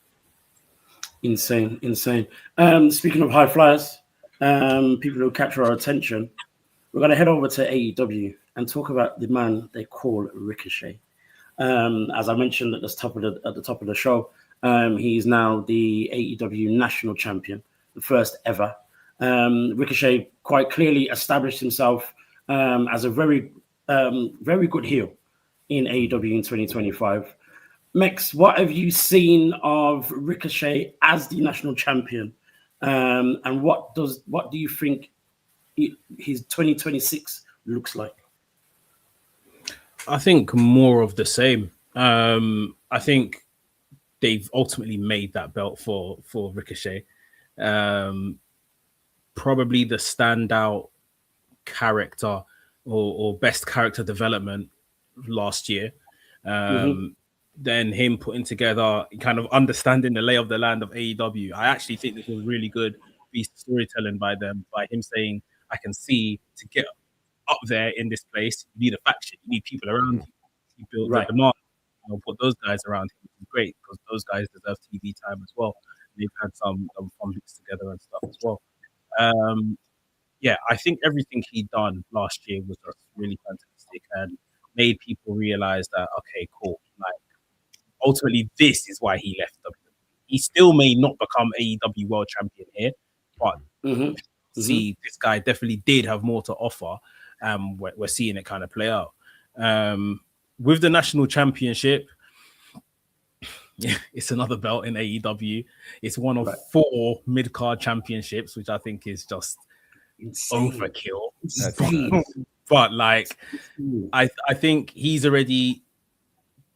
Insane. Speaking of high flyers, people who capture our attention, we're going to head over to AEW and talk about the man they call Ricochet. As I mentioned at the top of the show, he's now the AEW national champion, the first ever. Ricochet quite clearly established himself as a very good heel in AEW in 2025. Mex, what have you seen of Ricochet as the national champion, and what do you think his 2026 looks like? I think more of the same. I think they've ultimately made that belt for Ricochet. Probably the standout character or best character development last year. Then him putting together, kind of understanding the lay of the land of AEW. I actually think this was really good piece of storytelling by them, by him saying, I can see to get up there in this place, you need a faction, you need people around you. He built the demand. Put those guys around him. It's great because those guys deserve TV time as well. They've had some fun bits together and stuff as well. I think everything he'd done last year was just really fantastic and made people realize that, okay, cool. Like, ultimately, this is why he left WWE. He still may not become AEW World Champion here, but see, this guy definitely did have more to offer. We're seeing it kind of play out. With the national championship, it's another belt in AEW. It's one of 4 mid-card championships, which I think is just overkill. But like, I think he's already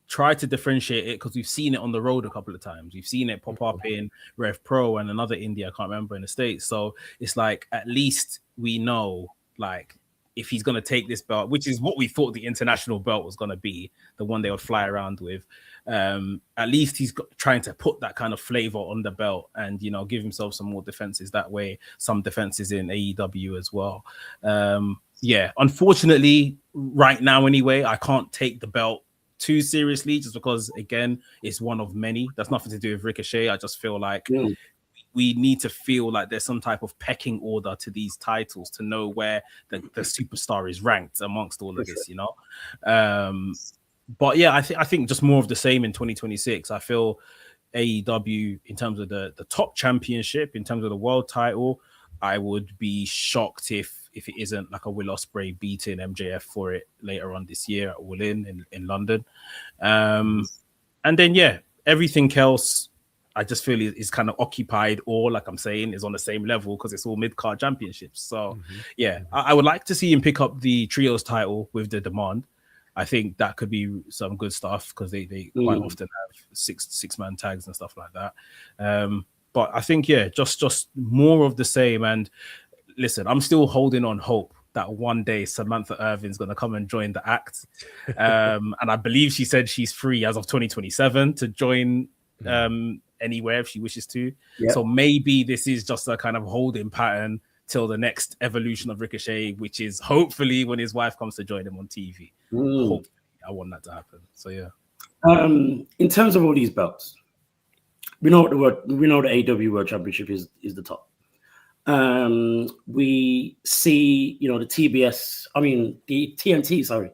tried to differentiate it because we've seen it on the road a couple of times. We've seen it pop up in Rev Pro and another indie, I can't remember, in the States. So it's like, at least we know, like, if he's going to take this belt, which is what we thought the international belt was going to be, the one they would fly around with, at least he's trying to put that kind of flavor on the belt and, give himself some more defenses that way, some defenses in AEW as well. Unfortunately, right now anyway, I can't take the belt too seriously just because, again, it's one of many. That's nothing to do with Ricochet. I just feel like we need to feel like there's some type of pecking order to these titles to know where the superstar is ranked amongst all of this, But yeah, I think just more of the same in 2026. I feel AEW, in terms of the top championship, in terms of the world title, I would be shocked if it isn't like a Will Ospreay beating MJF for it later on this year at All In London. And then, everything else, I just feel is kind of occupied, or like I'm saying, is on the same level because it's all mid-card championships. So, I would like to see him pick up the trios title with the demand. I think that could be some good stuff because they quite often have six-man tags and stuff like that. But I think, just more of the same. And listen, I'm still holding on hope that one day Samantha Irvin's going to come and join the act. And I believe she said she's free as of 2027 to join anywhere if she wishes to. So maybe this is just a kind of holding pattern till the next evolution of Ricochet, which is hopefully when his wife comes to join him on TV. Hopefully, I want that to happen. So in terms of all these belts, we know the AEW World Championship is the top. We see, the the TNT,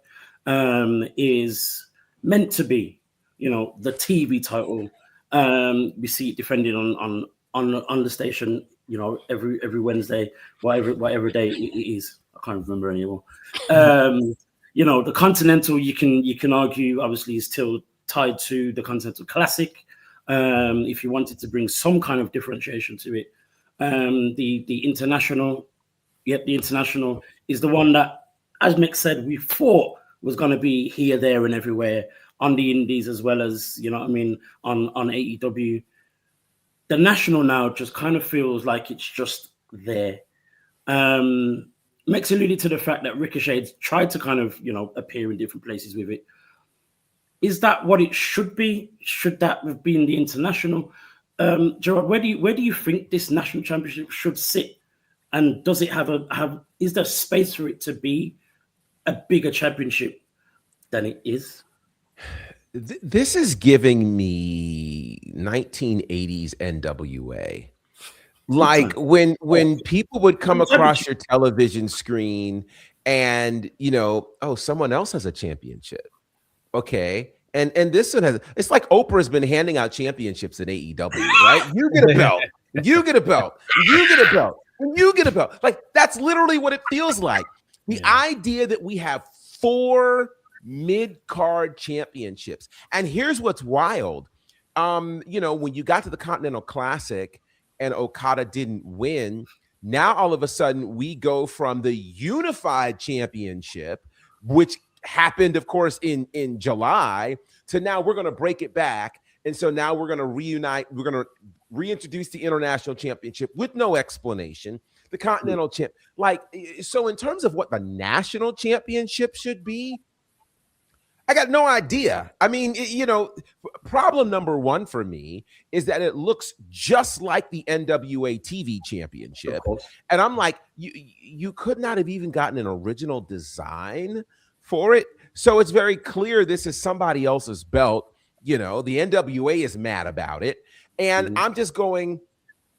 is meant to be, the TV title. We see it defended on the station, every Wednesday, whatever day it is. I can't remember anymore. The Continental, you can argue, obviously, is still tied to the Continental Classic. If you wanted to bring some kind of differentiation to it, the International, the International is the one that, as Mick said, we thought was going to be here, there, and everywhere on the Indies as well as on AEW. The National now just kind of feels like it's just there. Mex alluded to the fact that Ricochet tried to kind of, appear in different places with it. Is that what it should be? Should that have been the international? Gerard, where do you think this national championship should sit? And does it is there space for it to be a bigger championship than it is? This is giving me 1980s NWA. Like when people would come across your television screen and, oh, someone else has a championship. Okay. And this one it's like Oprah's been handing out championships in AEW, right? You get a belt. You get a belt. You get a belt. You get a belt. Like, that's literally what it feels like. The idea that we have 4 mid-card championships. And here's what's wild. When you got to the Continental Classic and Okada didn't win, now all of a sudden we go from the unified championship, which happened, of course, in July, to now we're going to break it back. And so now we're going to reunite. We're going to reintroduce the international championship with no explanation. The Continental champ. So in terms of what the national championship should be, I got no idea. I mean, problem number 1 for me is that it looks just like the NWA TV championship. And I'm like, you could not have even gotten an original design for it. So it's very clear this is somebody else's belt. The NWA is mad about it. And I'm just going,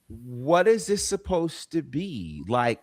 what is this supposed to be? Like,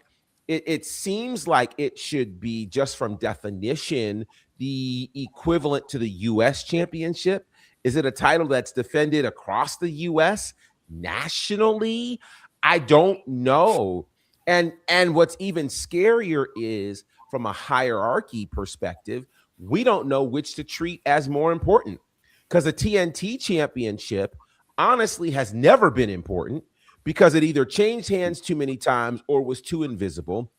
it seems like it should be, just from definition, the equivalent to the U.S. championship. Is it a title that's defended across the U.S. nationally? I don't know. And what's even scarier is, from a hierarchy perspective, we don't know which to treat as more important, because the TNT championship honestly has never been important, because it either changed hands too many times or was too invisible.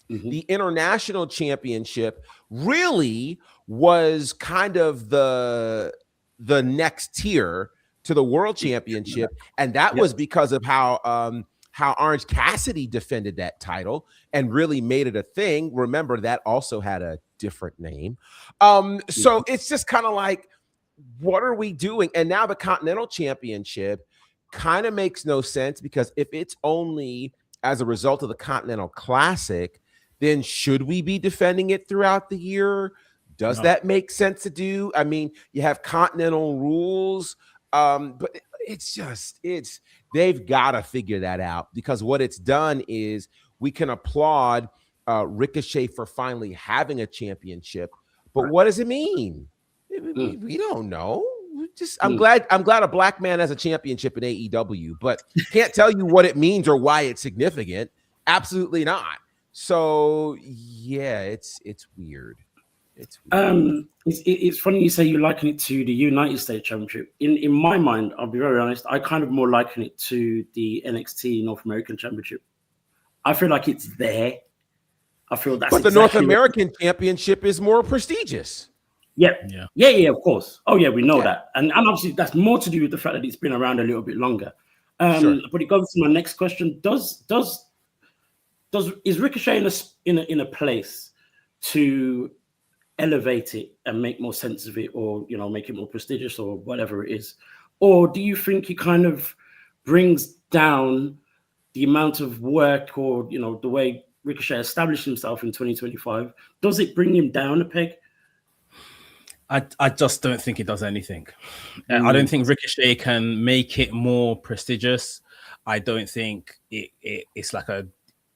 The international championship really was kind of the next tier to the world championship. And that was because of how Orange Cassidy defended that title and really made it a thing. Remember, that also had a different name. So it's just kind of like, what are we doing? And now the Continental Championship kind of makes no sense, because if it's only as a result of the Continental Classic, then should we be defending it throughout the year? Does that make sense to do? I mean, you have continental rules, but they've got to figure that out, because what it's done is, we can applaud Ricochet for finally having a championship, but what does it mean? We don't know. I'm glad a black man has a championship in AEW, but can't tell you what it means or why it's significant. Absolutely not. So yeah, it's weird. It's funny you say you liken it to the United States Championship. In my mind, I'll be very honest, I kind of more liken it to the NXT North American Championship. I feel like it's there. I feel that's. But the North American Championship is more prestigious. Yeah, of course. Oh yeah, we know that, and obviously that's more to do with the fact that it's been around a little bit longer. Sure. But it goes to my next question: is Ricochet in a place to elevate it and make more sense of it, or make it more prestigious, or whatever it is? Or do you think he kind of brings down the amount of work, or the way Ricochet established himself in 2025? Does it bring him down a peg? I just don't think it does anything. I don't think Ricochet can make it more prestigious. I don't think it's like a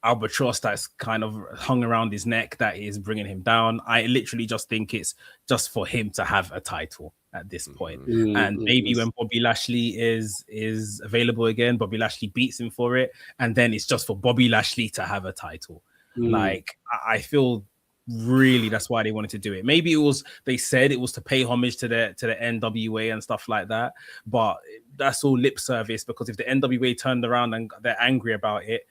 albatross that's kind of hung around his neck that is bringing him down. I literally just think it's just for him to have a title at this point. And maybe when Bobby Lashley is available again, Bobby Lashley beats him for it, and then it's just for Bobby Lashley to have a title. Like, I feel really that's why they wanted to do it. Maybe they said it was to pay homage to the NWA and stuff like that, but that's all lip service, because if the NWA turned around and they're angry about it,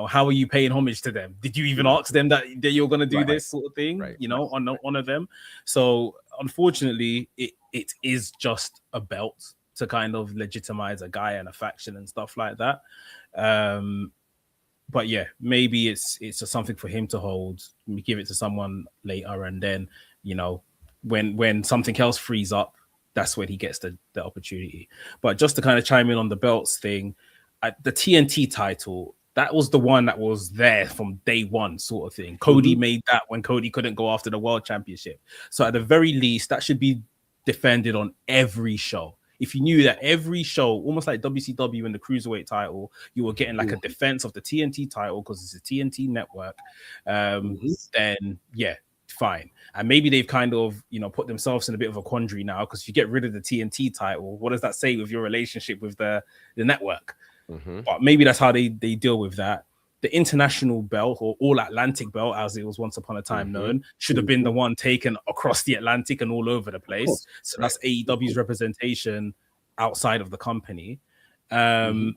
how are you paying homage to them? Did you even ask them that you're going to do this sort of thing, honor them? So unfortunately, it is just a belt to kind of legitimize a guy and a faction and stuff like that. but yeah, maybe it's just something for him to hold. Give it to someone later, and then when something else frees up, that's when he gets the opportunity. But just to kind of chime in on the belts thing, the TNT title, that was the one that was there from day one, sort of thing. Cody made that when Cody couldn't go after the world championship. So at the very least, that should be defended on every show. If you knew that every show, almost like WCW and the Cruiserweight title, you were getting like a defense of the TNT title because it's a TNT network, then yeah, fine. And maybe they've kind of, put themselves in a bit of a quandary now, because if you get rid of the TNT title, what does that say with your relationship with the network? But maybe that's how they deal with that. The international belt, or All Atlantic belt, as it was once upon a time known, should have been the one taken across the Atlantic and all over the place. So that's AEW's representation outside of the company. And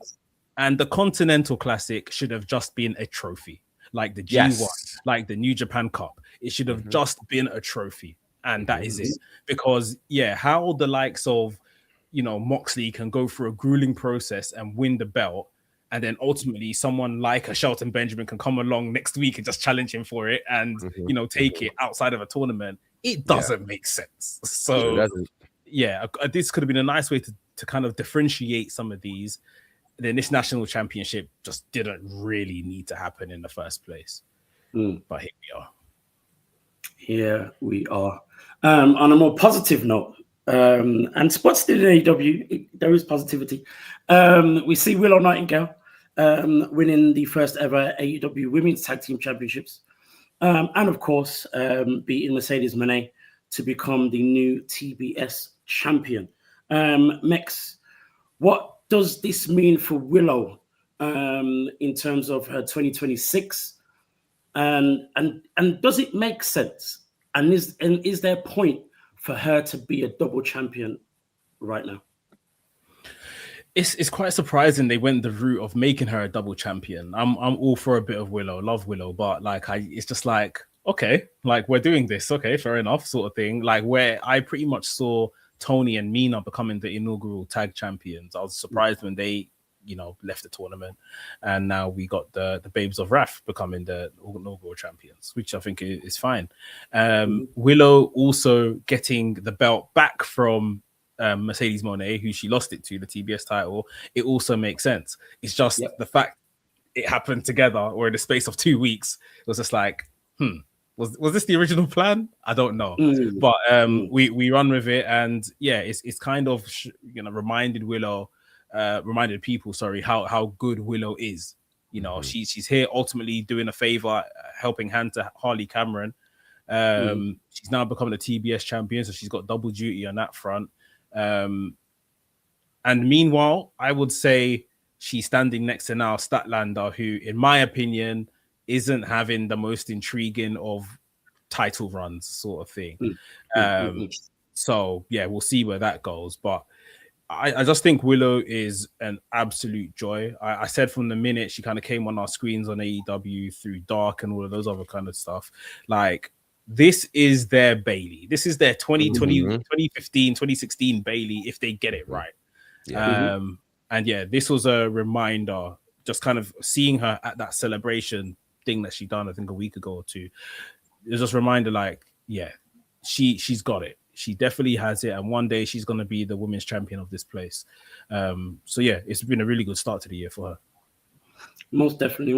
the Continental Classic should have just been a trophy, like the G1, like the New Japan Cup. It should have just been a trophy. And that is it. Because, how the likes of, Moxley can go through a grueling process and win the belt, and then ultimately someone like a Shelton Benjamin can come along next week and just challenge him for it and, take it outside of a tournament. It doesn't make sense. So, this could have been a nice way to kind of differentiate some of these. Then this national championship just didn't really need to happen in the first place. But here we are. Here we are. On a more positive note, and spots still in AEW, there is positivity. We see Willow Nightingale winning the first ever AEW Women's Tag Team Championships, and of course beating Mercedes Moné to become the new TBS champion. Mex, what does this mean for Willow in terms of her 2026? And does it make sense? And is there a point for her to be a double champion right now? It's quite surprising they went the route of making her a double champion. I'm all for a bit of Willow, love Willow, but it's just like, okay, like we're doing this, okay, fair enough, sort of thing. Like where I pretty much saw Tony and Mina becoming the inaugural tag champions. I was surprised when they, left the tournament, and now we got the Babes of Wrath becoming the inaugural champions, which I think is fine. Willow also getting the belt back from Mercedes Moné, who she lost it to, the TBS title. It also makes sense. It's just the fact it happened together, or in the space of 2 weeks, it was just like, was this the original plan? I don't know, but we run with it, and it's kind of reminded people, how good Willow is. She's here ultimately doing a favor, helping hand to Harley Cameron. She's now becoming a TBS champion, so she's got double duty on that front. And meanwhile, I would say she's standing next to now Statlander, who, in my opinion, isn't having the most intriguing of title runs, sort of thing. So we'll see where that goes. But I just think Willow is an absolute joy. I said from the minute she kind of came on our screens on AEW through Dark and all of those other kind of stuff, like, this is their Bailey. This is their 2015, 2016 Bailey, if they get it right. And this was a reminder, just kind of seeing her at that celebration thing that she done, I think a week ago or two. It was just a reminder, like, she's got it. She definitely has it, and one day she's going to be the women's champion of this place. It's been a really good start to the year for her. Most definitely.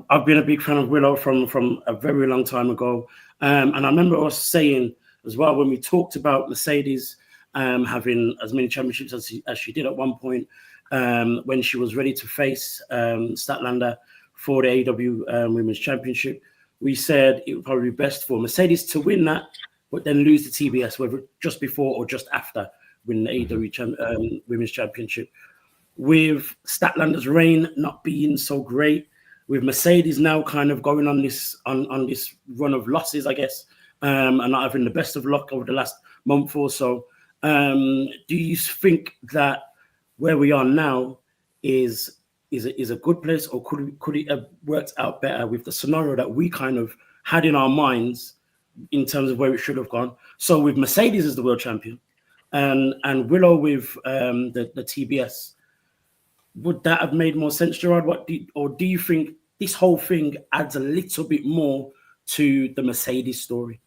I've been a big fan of Willow from a very long time ago, and I remember us saying as well when we talked about Mercedes having as many championships as she did at one point, when she was ready to face Statlander for the AEW Women's Championship. We said it would probably be best for Mercedes to win that, but then lose the TBS, whether just before or just after winning the AEW Women's Championship. With Statlander's reign not being so great, with Mercedes now kind of going on this run of losses, I guess, and not having the best of luck over the last month or so, do you think that where we are now is a good place, or could it have worked out better with the scenario that we kind of had in our minds in terms of where it should have gone? So with Mercedes as the world champion and Willow with the TBS, would that have made more sense, Gerard? Or do you think this whole thing adds a little bit more to the Mercedes story?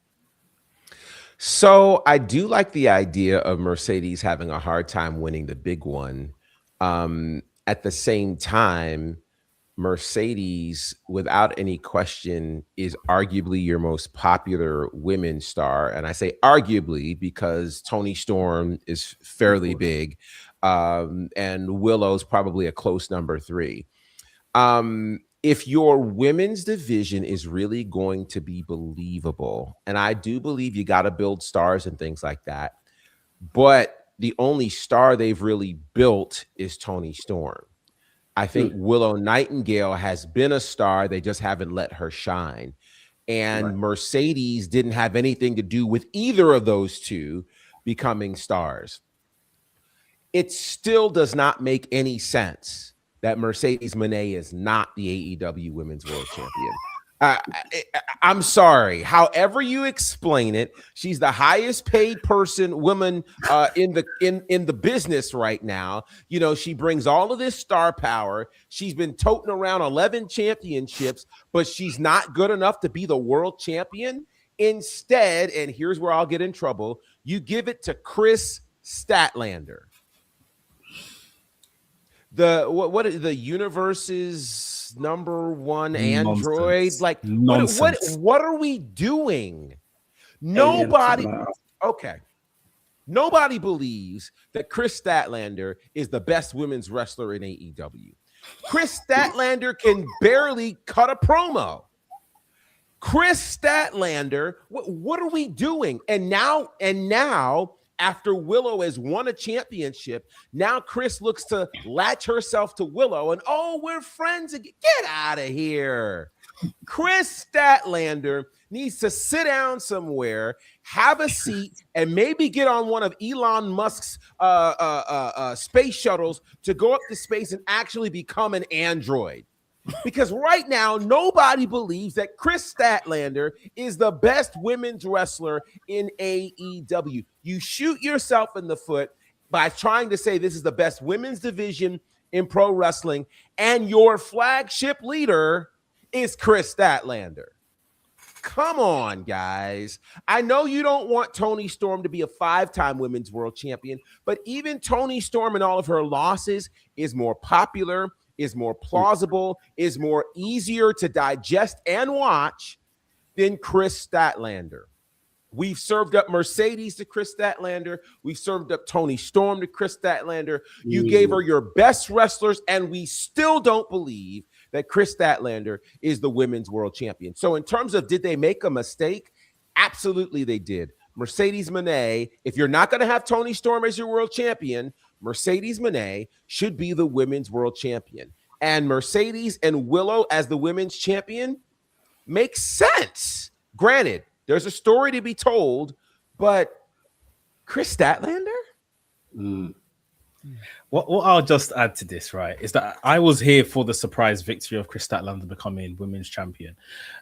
So I do like the idea of Mercedes having a hard time winning the big one. At the same time, Mercedes, without any question, is arguably your most popular women's star. And I say arguably because Toni Storm is fairly big, and Willow's probably a close number 3. If your women's division is really going to be believable, and I do believe you got to build stars and things like that, but the only star they've really built is Toni Storm. I think Willow Nightingale has been a star. They just haven't let her shine. And Mercedes didn't have anything to do with either of those two becoming stars. It still does not make any sense that Mercedes Moné is not the AEW Women's World Champion. I'm sorry. However you explain it, she's the highest paid woman in the business right now. You know, she brings all of this star power. She's been toting around 11 championships, but she's not good enough to be the world champion. Instead, and here's where I'll get in trouble, you give it to Chris Statlander. What is the universe's #1 android? Like what are we doing? Nobody believes that Chris Statlander is the best women's wrestler in AEW. Chris Statlander can barely cut a promo. Chris Statlander, what are we doing? And now after Willow has won a championship, now Chris looks to latch herself to Willow and, oh, we're friends again. Get out of here. Chris Statlander needs to sit down somewhere, have a seat, and maybe get on one of Elon Musk's space shuttles to go up to space and actually become an android. Because right now, nobody believes that Chris Statlander is the best women's wrestler in AEW. You shoot yourself in the foot by trying to say this is the best women's division in pro wrestling, and your flagship leader is Chris Statlander. Come on, guys. I know you don't want Toni Storm to be a 5-time women's world champion, but even Toni Storm and all of her losses is more popular, is more plausible, is more easier to digest and watch than Chris Statlander. We've served up Mercedes to Chris Statlander. We've served up Toni Storm to Chris Statlander. You gave her your best wrestlers, and we still don't believe that Chris Statlander is the women's world champion. So in terms of did they make a mistake? Absolutely they did. Mercedes Moné, if you're not going to have Toni Storm as your world champion, Mercedes Moné should be the women's world champion. And Mercedes and Willow as the women's champion makes sense. Granted, there's a story to be told, but Chris Statlander? What I'll just add to this, right, is that I was here for the surprise victory of Chris Statlander becoming women's champion,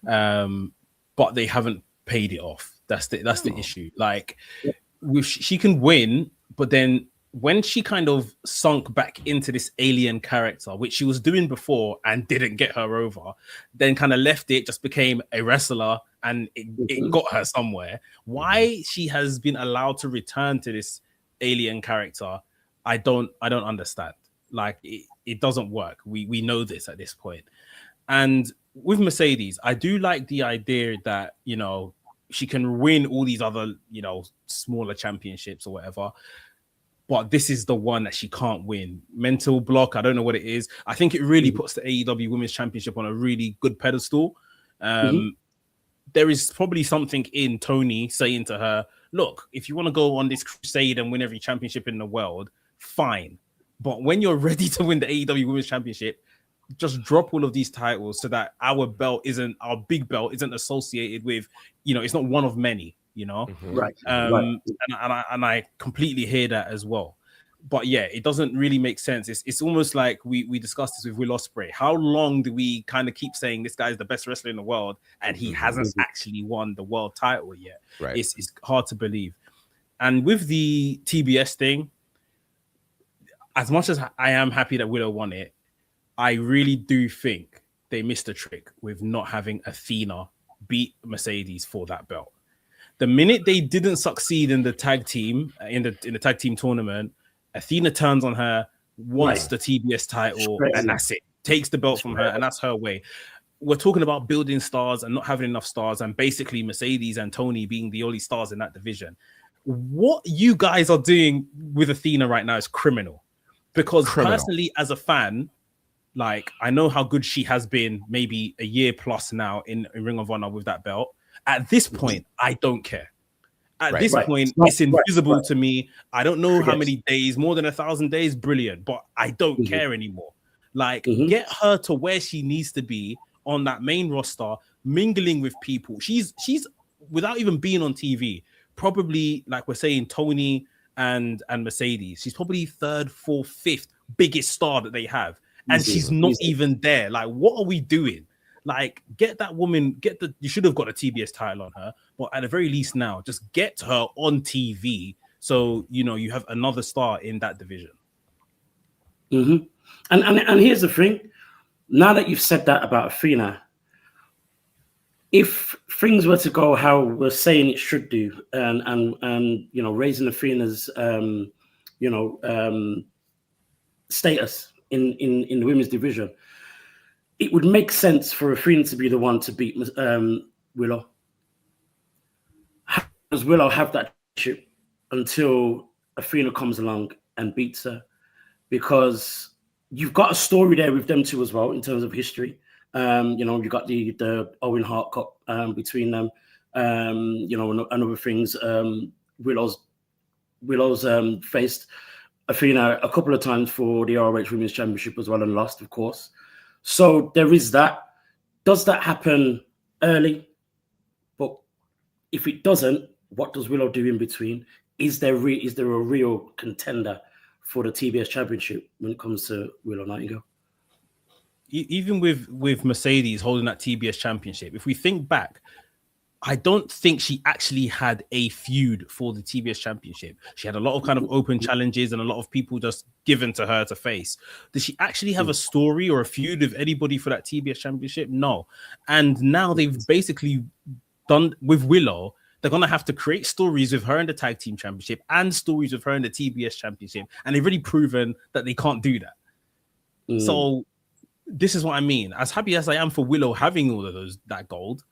but they haven't paid it off. That's the issue. Like, she can win, but then when she kind of sunk back into this alien character, which she was doing before and didn't get her over, then kind of left it, just became a wrestler, and it got her somewhere. Why she has been allowed to return to this alien character, I don't understand. Like, it doesn't work. We know this at this point. And with Mercedes, I do like the idea that, you know, she can win all these other, you know, smaller championships or whatever, but this is the one that she can't win. Mental block, I don't know what it is. I think it really puts the AEW Women's Championship on a really good pedestal. There is probably something in Tony saying to her, look, if you want to go on this crusade and win every championship in the world, fine. But when you're ready to win the AEW Women's Championship, just drop all of these titles so that our big belt isn't associated with, you know, it's not one of many, you know? Right. And I completely hear that as well. But yeah, it doesn't really make sense. It's almost like we discussed this with WrstlXtra. How long do we kind of keep saying this guy is the best wrestler in the world and he hasn't actually won the world title yet? Right. It's hard to believe. And with the TBS thing, as much as I am happy that Willow won it, I really do think they missed a trick with not having Athena beat Mercedes for that belt. The minute they didn't succeed in the tag team in the tag team tournament, Athena turns on her, wants the TBS title, and that's it. Takes the belt from her, and that's her way. We're talking about building stars and not having enough stars, and basically Mercedes and Tony being the only stars in that division. What you guys are doing with Athena right now is criminal. Because personally, as a fan, like, I know how good she has been maybe a year plus now in Ring of Honor with that belt. At this point, I don't care. At this point, it's invisible to me. I don't know how many days, more than 1,000 days, brilliant, but I don't care anymore. Like, get her to where she needs to be on that main roster, mingling with people. She's without even being on TV, probably, like we're saying, Tony and Mercedes. She's probably third, fourth, fifth biggest star that they have. And she's not even there. Like, what are we doing? Like, get that woman, you should have got a TBS title on her, but at the very least now, just get her on TV so, you know, you have another star in that division. And here's the thing. Now that you've said that about Athena, if things were to go how we're saying it should do, and you know, raising Athena's status in the women's division, it would make sense for Athena to be the one to beat Willow. How does Willow have that chip until Athena comes along and beats her? Because you've got a story there with them two as well in terms of history. You know, you got the Owen Hart Cup between them. You know, and other things. Willow's faced Athena a couple of times for the ROH Women's Championship as well and lost, of course. So there is that. Does that happen early? But if it doesn't, what does Willow do in between? Is there a real contender for the TBS Championship when it comes to Willow Nightingale? Even with Mercedes holding that TBS Championship, if we think back, I don't think she actually had a feud for the TBS Championship. She had a lot of kind of open challenges and a lot of people just given to her to face. Did she actually have a story or a feud with anybody for that TBS Championship? No. And now they've basically done with Willow, they're going to have to create stories with her in the Tag Team Championship and stories with her in the TBS Championship. And they've already proven that they can't do that. So this is what I mean. As happy as I am for Willow having all of that gold,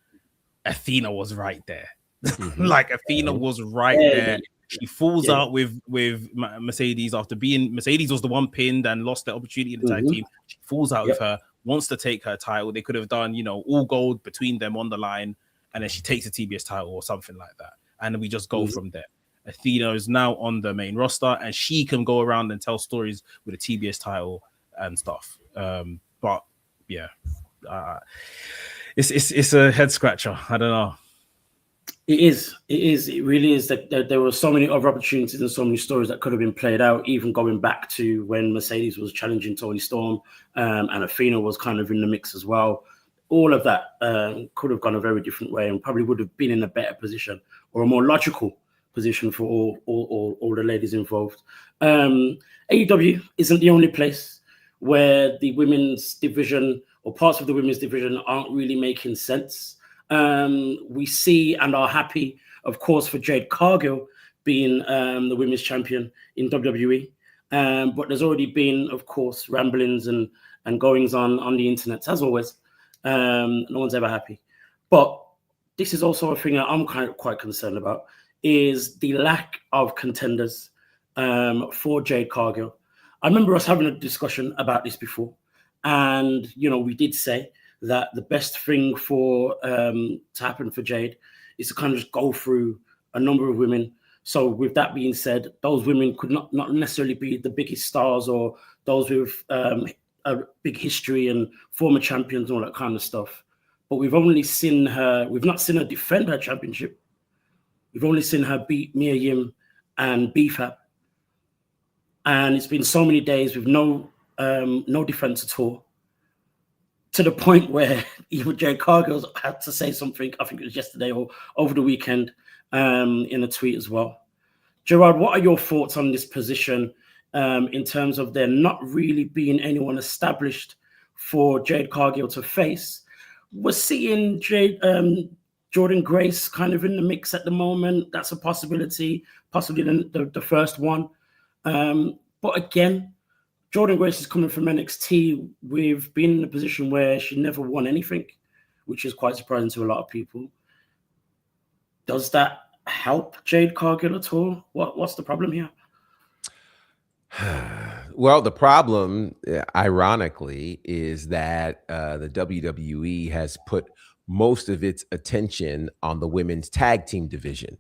Athena was right there. Like, Athena was right there. She falls out with Mercedes after Mercedes was the one pinned and lost the opportunity in the tag team. She falls out with her, wants to take her title. They could have done, you know, all gold between them on the line, and then she takes the TBS title or something like that. And we just go from there. Athena is now on the main roster, and she can go around and tell stories with a TBS title and stuff. But yeah, it's a head scratcher. I don't know. It is. It really is. That there were so many other opportunities and so many stories that could have been played out, even going back to when Mercedes was challenging Toni Storm, and Athena was kind of in the mix as well. All of that could have gone a very different way and probably would have been in a better position or a more logical position for all the ladies involved. AEW isn't the only place where the women's division or parts of the women's division aren't really making sense. We see and are happy, of course, for Jade Cargill being the women's champion in WWE. But there's already been, of course, ramblings and goings on the internet, as always. No one's ever happy. But this is also a thing that I'm quite concerned about, is the lack of contenders for Jade Cargill. I remember us having a discussion about this before. And, you know, we did say that the best thing for to happen for Jade is to kind of just go through a number of women. So with that being said, those women could not necessarily be the biggest stars or those with a big history and former champions and all that kind of stuff. But we've not seen her defend her championship. We've only seen her beat Mia Yim and BFAP. And it's been so many days with no defense at all, to the point where even Jade Cargill had to say something, I think it was yesterday or over the weekend, in a tweet as well. Gerard, what are your thoughts on this position in terms of there not really being anyone established for Jade Cargill to face. We're seeing Jordan Grace kind of in the mix at the moment. That's a possibility, possibly the first one. But again, Jordan Grace is coming from NXT. We've been in a position where she never won anything, which is quite surprising to a lot of people. Does that help Jade Cargill at all? What's the problem here? Well, the problem, ironically, is that the WWE has put most of its attention on the women's tag team division.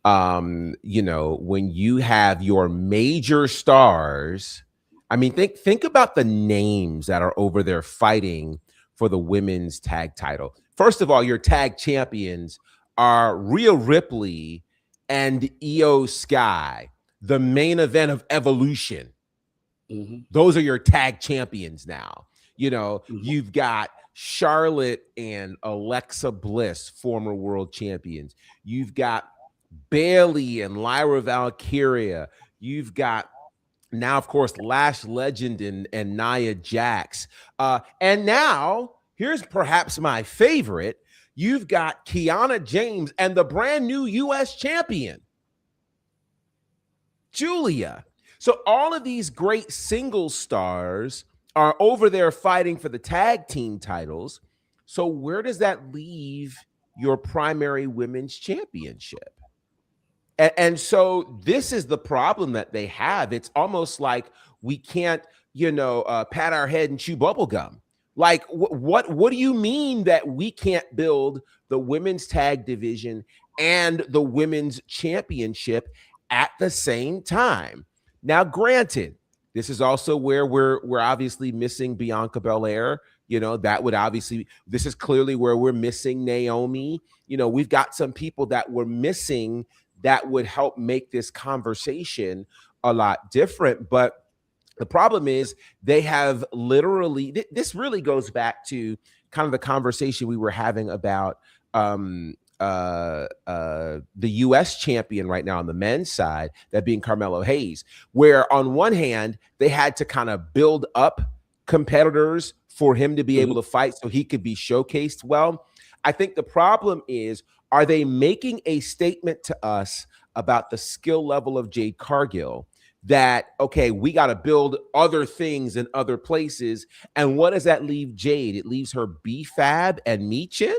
You know, when you have your major stars, I mean, think about the names that are over there fighting for the women's tag title. First of all, your tag champions are Rhea Ripley and Io Sky, the main event of Evolution. Those are your tag champions now. You know, you've got Charlotte and Alexa Bliss, former world champions. You've got Bayley and Lyra Valkyria. You've got now, of course, Lash Legend and Nia Jax. And now, here's perhaps my favorite. You've got Kiana James and the brand new U.S. champion, Julia. So all of these great single stars are over there fighting for the tag team titles. So where does that leave your primary women's championship? And so this is the problem that they have. It's almost like we can't, you know, pat our head and chew bubble gum. Like, what do you mean that we can't build the women's tag division and the women's championship at the same time? Now, granted, this is also where we're obviously missing Bianca Belair. You know, that would obviously, this is clearly where we're missing Naomi. You know, we've got some people that we're missing that would help make this conversation a lot different. But the problem is they have literally, this really goes back to kind of the conversation we were having about the U.S. champion right now on the men's side, that being Carmelo Hayes, where on one hand, they had to kind of build up competitors for him to be able to fight so he could be showcased well. I think the problem is, are they making a statement to us about the skill level of Jade Cargill that, okay, we got to build other things in other places? And what does that leave Jade? It leaves her B-Fab and Michin?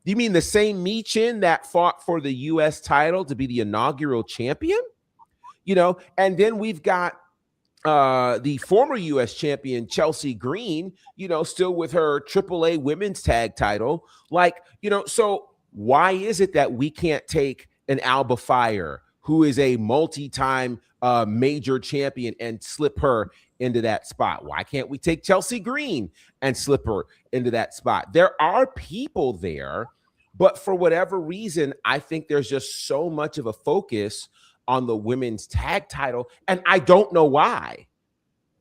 Do you mean the same Michin that fought for the U.S. title to be the inaugural champion? You know, and then we've got the former U.S. champion, Chelsea Green, you know, still with her AAA women's tag title. Like, you know, so why is it that we can't take an Alba Fire, who is a multi-time major champion, and slip her into that spot? Why can't we take Chelsea Green and slip her into that spot? There are people there, but for whatever reason, I think there's just so much of a focus on the women's tag title, and I don't know why.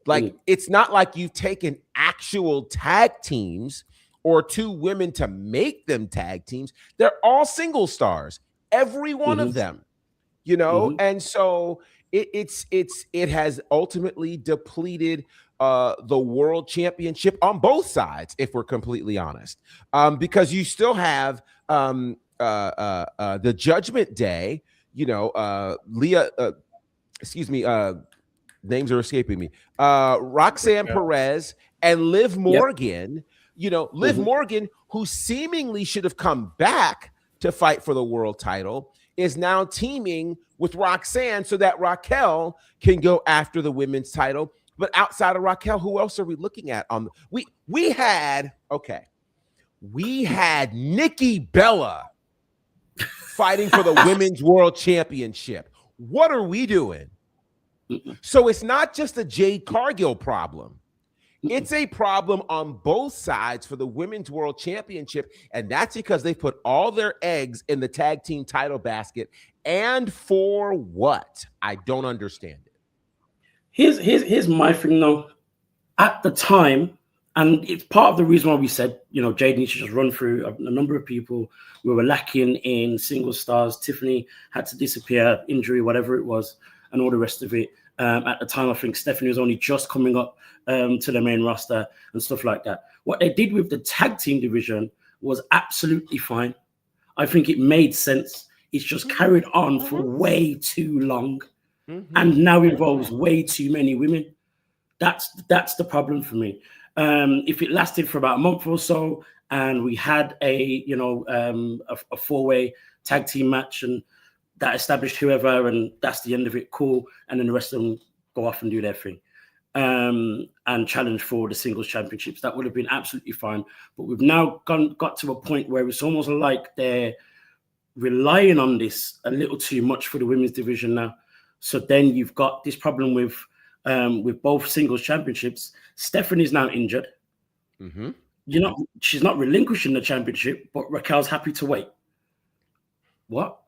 Like, it's not like you've taken actual tag teams or two women to make them tag teams. They're all single stars, every one of them, you know? And so it has ultimately depleted the world championship on both sides, if we're completely honest, because you still have the Judgment Day, you know, names are escaping me, Roxanne Perez and Liv Morgan. You know, Liv Morgan, who seemingly should have come back to fight for the world title, is now teaming with Roxanne so that Raquel can go after the women's title. But outside of Raquel, who else are we looking at? We had Nikki Bella fighting for the women's world championship. What are we doing? So it's not just a Jade Cargill problem. It's a problem on both sides for the women's world championship, and that's because they put all their eggs in the tag team title basket. And for what? I don't understand it. Here's my thing, though. At the time, and it's part of the reason why we said, you know, Jade needs to just run through a number of people. We were lacking in single stars. Tiffany had to disappear, injury, whatever it was, and all the rest of it. At the time, I think Stephanie was only just coming up to the main roster and stuff like that. What they did with the tag team division was absolutely fine. I think it made sense. It's just carried on for way too long, and now involves way too many women. That's the problem for me. If it lasted for about a month or so, and we had a four-way tag team match, and that established whoever, and that's the end of it, cool. And then the rest of them go off and do their thing, and challenge for the singles championships. That would have been absolutely fine. But we've now got to a point where it's almost like they're relying on this a little too much for the women's division now. So then you've got this problem with both singles championships. Stephanie's now injured. She's not relinquishing the championship, but Raquel's happy to wait. What?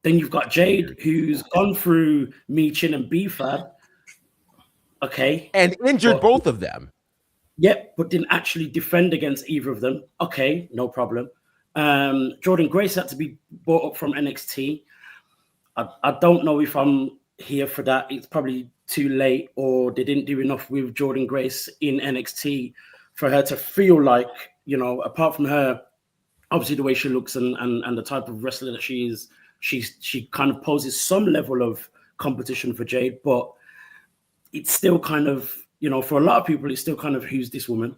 Then you've got Jade, who's gone through Michin and BFAB. Okay. And injured both of them. Yep, but didn't actually defend against either of them. Okay, no problem. Jordan Grace had to be brought up from NXT. I don't know if I'm here for that. It's probably too late, or they didn't do enough with Jordan Grace in NXT for her to feel like, apart from her, obviously the way she looks and the type of wrestler that she is, she kind of poses some level of competition for Jade, but it's still kind of, for a lot of people, it's still kind of, who's this woman?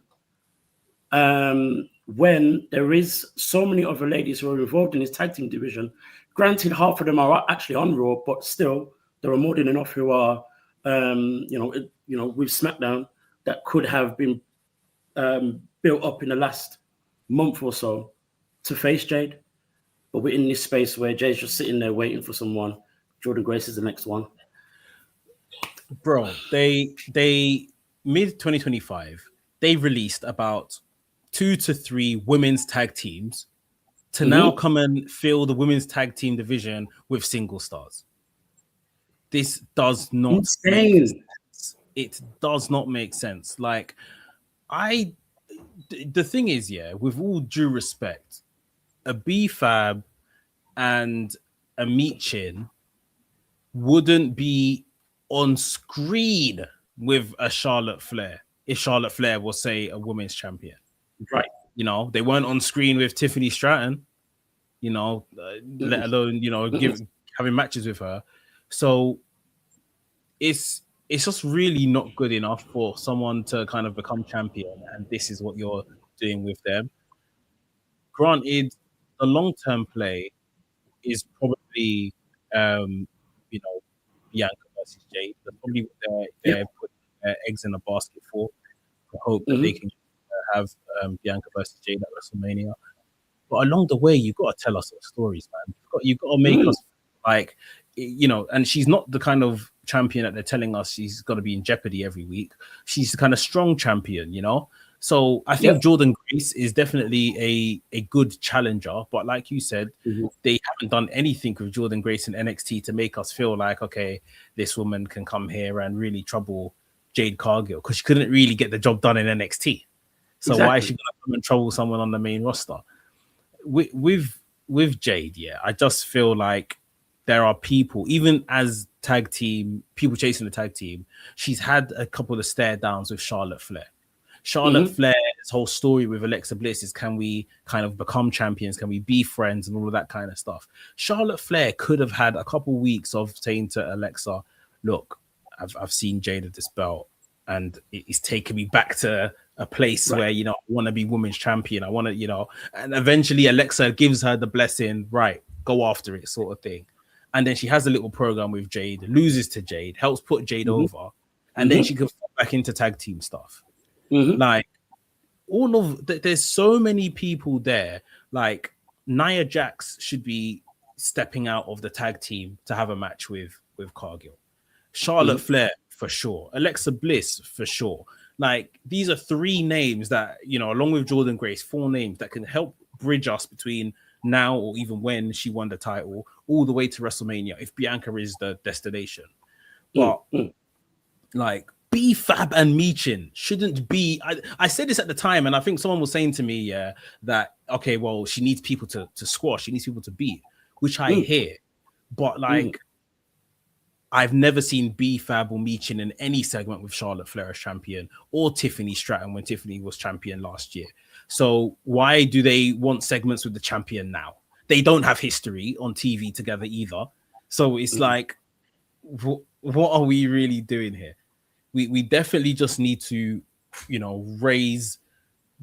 When there is so many other ladies who are involved in this tag team division. Granted, half of them are actually on Raw, but still, there are more than enough who are, with SmackDown that could have been built up in the last month or so to face Jade. But we're in this space where Jade's just sitting there waiting for someone. Jordan Grace is the next one. Bro, they mid 2025, they released about 2 to 3 women's tag teams to now come and fill the women's tag team division with single stars. This does not make sense. It does not make sense. Like, the thing is, with all due respect, a BFAB and a Michin wouldn't be on screen with a Charlotte Flair if Charlotte Flair was, say, a women's champion. Right. They weren't on screen with Tiffany Stratton, let alone, having matches with her. So it's just really not good enough for someone to kind of become champion, and this is what you're doing with them. Granted, the long-term play is probably, Bianca versus Jade. That's probably what they're putting their eggs in a basket for. I hope that they can have Bianca versus Jade at WrestleMania. But along the way, you've got to tell us stories, man. You've got to make us like, and she's not the kind of champion that they're telling us she's got to be in jeopardy every week. She's the kind of strong champion, So I think Jordan Grace is definitely a good challenger. But like you said, they haven't done anything with Jordan Grace in NXT to make us feel like, okay, this woman can come here and really trouble Jade Cargill, because she couldn't really get the job done in NXT. So why is she going to come and trouble someone on the main roster? With Jade, I just feel like there are people, even as tag team, people chasing the tag team, she's had a couple of stare downs with Charlotte Flair. Charlotte Flair's whole story with Alexa Bliss is, can we kind of become champions? Can we be friends and all of that kind of stuff? Charlotte Flair could have had a couple weeks of saying to Alexa, look, I've seen Jade at this belt, and it's taken me back to a place where, I want to be women's champion. I want to, and eventually Alexa gives her the blessing, right, go after it, sort of thing. And then she has a little program with Jade, loses to Jade, helps put Jade over, and then she can fall back into tag team stuff. Like, there's so many people there. Like, Nia Jax should be stepping out of the tag team to have a match with Cargill. Charlotte Flair, for sure. Alexa Bliss, for sure. Like, these are 3 names that, along with Jordan Grace, 4 names that can help bridge us between now or even when she won the title all the way to WrestleMania, if Bianca is the destination. But like, BFAB and Michin shouldn't be. I said this at the time, and I think someone was saying to me, that okay, well, she needs people to squash, she needs people to beat, which I hear. But like, I've never seen B-Fab or Meechin in any segment with Charlotte Flair as champion, or Tiffany Stratton when Tiffany was champion last year. So why do they want segments with the champion now? They don't have history on TV together either. So it's like, what are we really doing here? We definitely just need to, you know, raise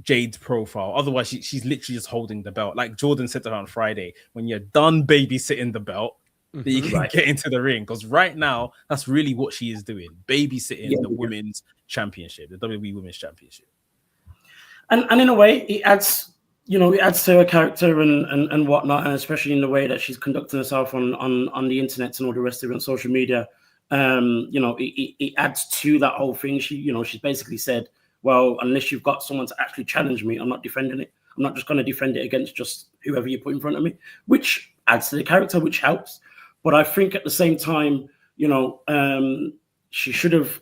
Jade's profile. Otherwise, she's literally just holding the belt. Like Jordan said to her on Friday, when you're done babysitting the belt, that you can get into the ring. Because right now, that's really what she is doing. Babysitting the women's championship, the WWE Women's Championship. And in a way, it adds, you know, it adds to her character and whatnot, and especially in the way that she's conducting herself on the internet and all the rest of it on social media. You know, it adds to that whole thing. She's basically said, well, unless you've got someone to actually challenge me, I'm not defending it. I'm not just going to defend it against just whoever you put in front of me, which adds to the character, which helps. But I think at the same time, you know, she should have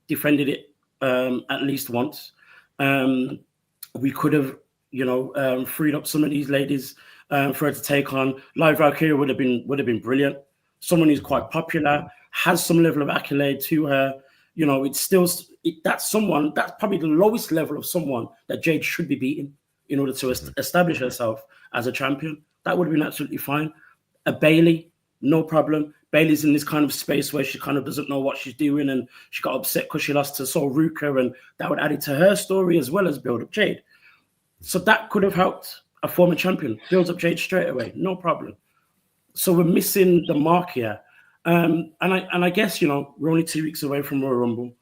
defended it at least once. We could have, you know, freed up some of these ladies for her to take on. Live Valkyria would have been brilliant. Someone who's quite popular, has some level of accolade to her. You know, that's probably the lowest level of someone that Jade should be beating in order to establish herself as a champion. That would have been absolutely fine. A Bayley, no problem. Bayley's in this kind of space where she kind of doesn't know what she's doing, and she got upset because she lost to Sol Ruka, and that would add it to her story as well as build up Jade. So that could have helped a former champion. Builds up Jade straight away, no problem. So we're missing the mark here. And I guess, you know, we're only 2 weeks away from Royal Rumble.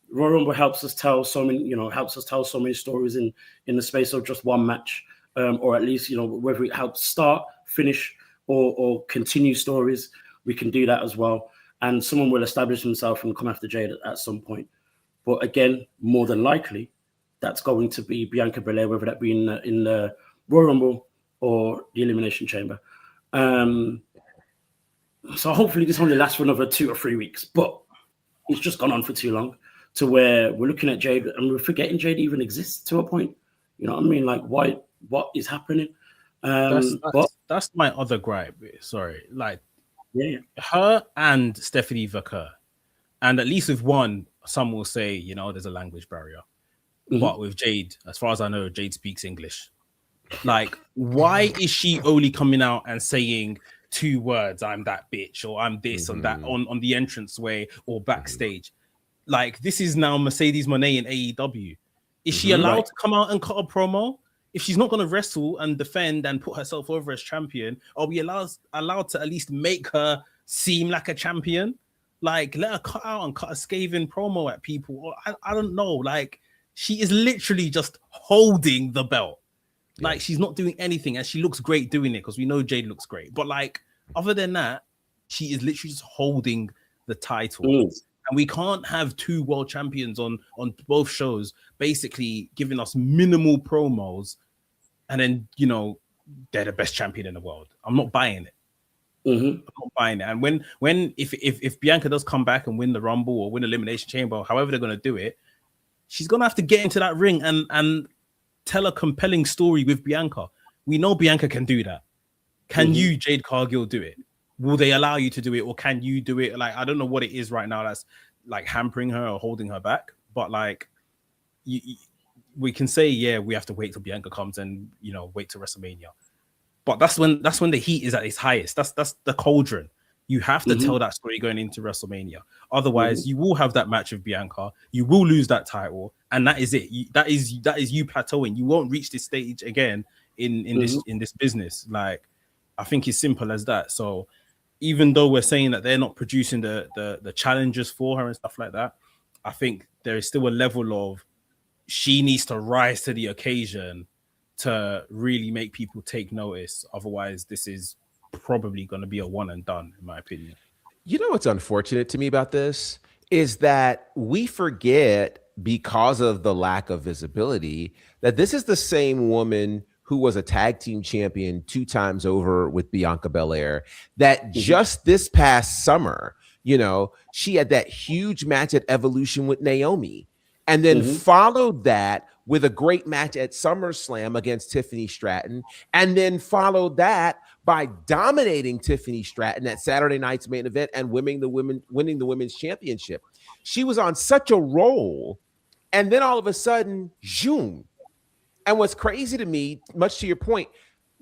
Royal Rumble helps us tell so many stories in the space of just one match, or at least, you know, whether it helps start, finish, or continue stories, we can do that as well. And someone will establish himself and come after Jade at some point. But again, more than likely, that's going to be Bianca Belair, whether that be in the Royal Rumble or the Elimination Chamber. So hopefully this only lasts for another 2 or 3 weeks, but it's just gone on for too long to where we're looking at Jade and we're forgetting Jade even exists to a point. You know what I mean? Like, what is happening? That's my other gripe. Sorry. Like, her and Stephanie Vaquer, and at least with one, some will say, you know, there's a language barrier. But with Jade, as far as I know, Jade speaks English. Like, why is she only coming out and saying 2 words, I'm that bitch, or I'm this and that on the entranceway or backstage? Like, this is now Mercedes Moné in AEW. Is she allowed to come out and cut a promo? If she's not going to wrestle and defend and put herself over as champion, are we allowed to at least make her seem like a champion? Like, let her cut out and cut a scathing promo at people. Or I don't know. Like, she is literally just holding the belt. Like, she's not doing anything, and she looks great doing it because we know Jade looks great. But like, other than that, she is literally just holding the title. And we can't have 2 world champions on both shows basically giving us minimal promos, and then, you know, they're the best champion in the world. I'm not buying it. I'm not buying it. And when if Bianca does come back and win the Rumble or win Elimination Chamber, however they're going to do it, she's going to have to get into that ring and tell a compelling story with Bianca. We know Bianca can do that. Can you, Jade Cargill, do it? Will they allow you to do it, or can you do it? Like, I don't know what it is right now that's like hampering her or holding her back. But like, we can say, yeah, we have to wait till Bianca comes and, you know, wait till WrestleMania. But that's when the heat is at its highest. That's the cauldron. You have to tell that story going into WrestleMania. Otherwise, you will have that match with Bianca. You will lose that title, and that is it. That is you plateauing. You won't reach this stage again in this business. Like, I think it's simple as that. So even though we're saying that they're not producing the challenges for her and stuff like that, I think there is still a level of she needs to rise to the occasion to really make people take notice. Otherwise, this is probably going to be a one and done, in my opinion. You know what's unfortunate to me about this is that we forget, because of the lack of visibility, that this is the same woman who was a tag team champion 2 times over with Bianca Belair, that just this past summer, you know, she had that huge match at Evolution with Naomi, and then followed that with a great match at SummerSlam against Tiffany Stratton, and then followed that by dominating Tiffany Stratton at Saturday night's main event and winning the women's championship. She was on such a roll, and then all of a sudden, zoom. And what's crazy to me, much to your point,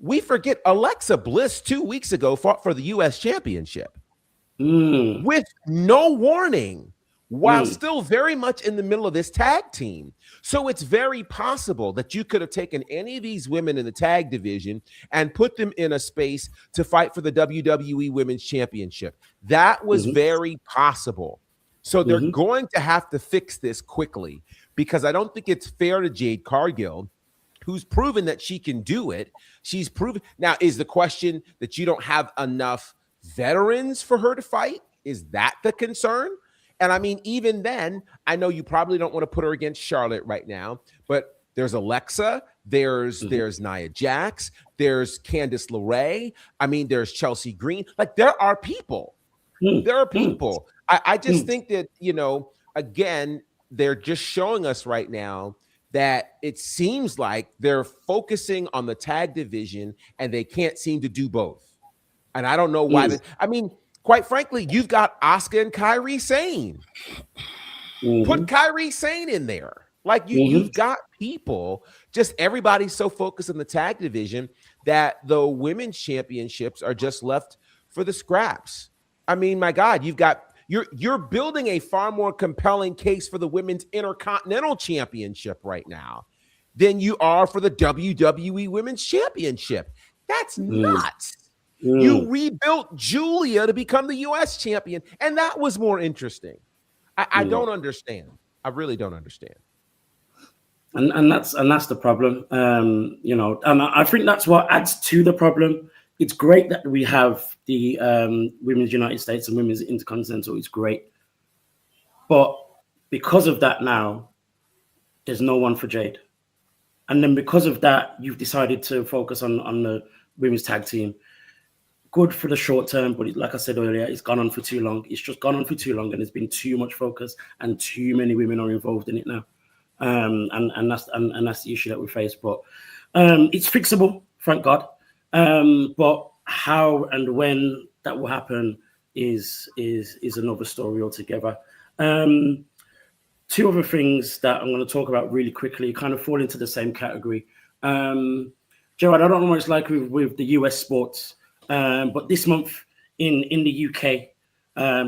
we forget Alexa Bliss 2 weeks ago fought for the U.S. championship with no warning, while still very much in the middle of this tag team. So it's very possible that you could have taken any of these women in the tag division and put them in a space to fight for the WWE Women's Championship. That was very possible. So they're going to have to fix this quickly, because I don't think it's fair to Jade Cargill, who's proven that she can do it. She's proven. Now, is the question that you don't have enough veterans for her to fight? Is that the concern? And I mean, even then, I know you probably don't want to put her against Charlotte right now, but there's Alexa, there's Nia Jax, there's Candice LeRae. I mean, there's Chelsea Green. Like, there are people. There are people. I just think that, you know, again, they're just showing us right now that it seems like they're focusing on the tag division and they can't seem to do both. And I don't know why. I mean, quite frankly, you've got Asuka and Kairi Sane. Put Kairi Sane in there. Like, you've got people, just everybody's so focused on the tag division that the women's championships are just left for the scraps. I mean, my God, you're building a far more compelling case for the women's Intercontinental Championship right now than you are for the WWE Women's Championship. That's nuts. You rebuilt Julia to become the U.S. champion, and that was more interesting. I don't understand. I really don't understand. And that's the problem. You know, and I think that's what adds to the problem. It's great that we have the Women's United States and Women's Intercontinental. It's great. But because of that now, there's no one for Jade. And then because of that, you've decided to focus on the women's tag team. Good for the short term, but like I said earlier, it's gone on for too long. It's just gone on for too long, and there's been too much focus, and too many women are involved in it now. And that's the issue that we face. But it's fixable, thank God. But how and when that will happen is another story altogether. Two other things that I'm going to talk about really quickly kind of fall into the same category. Gerard, I don't know what it's like with the US sports, but this month in the UK,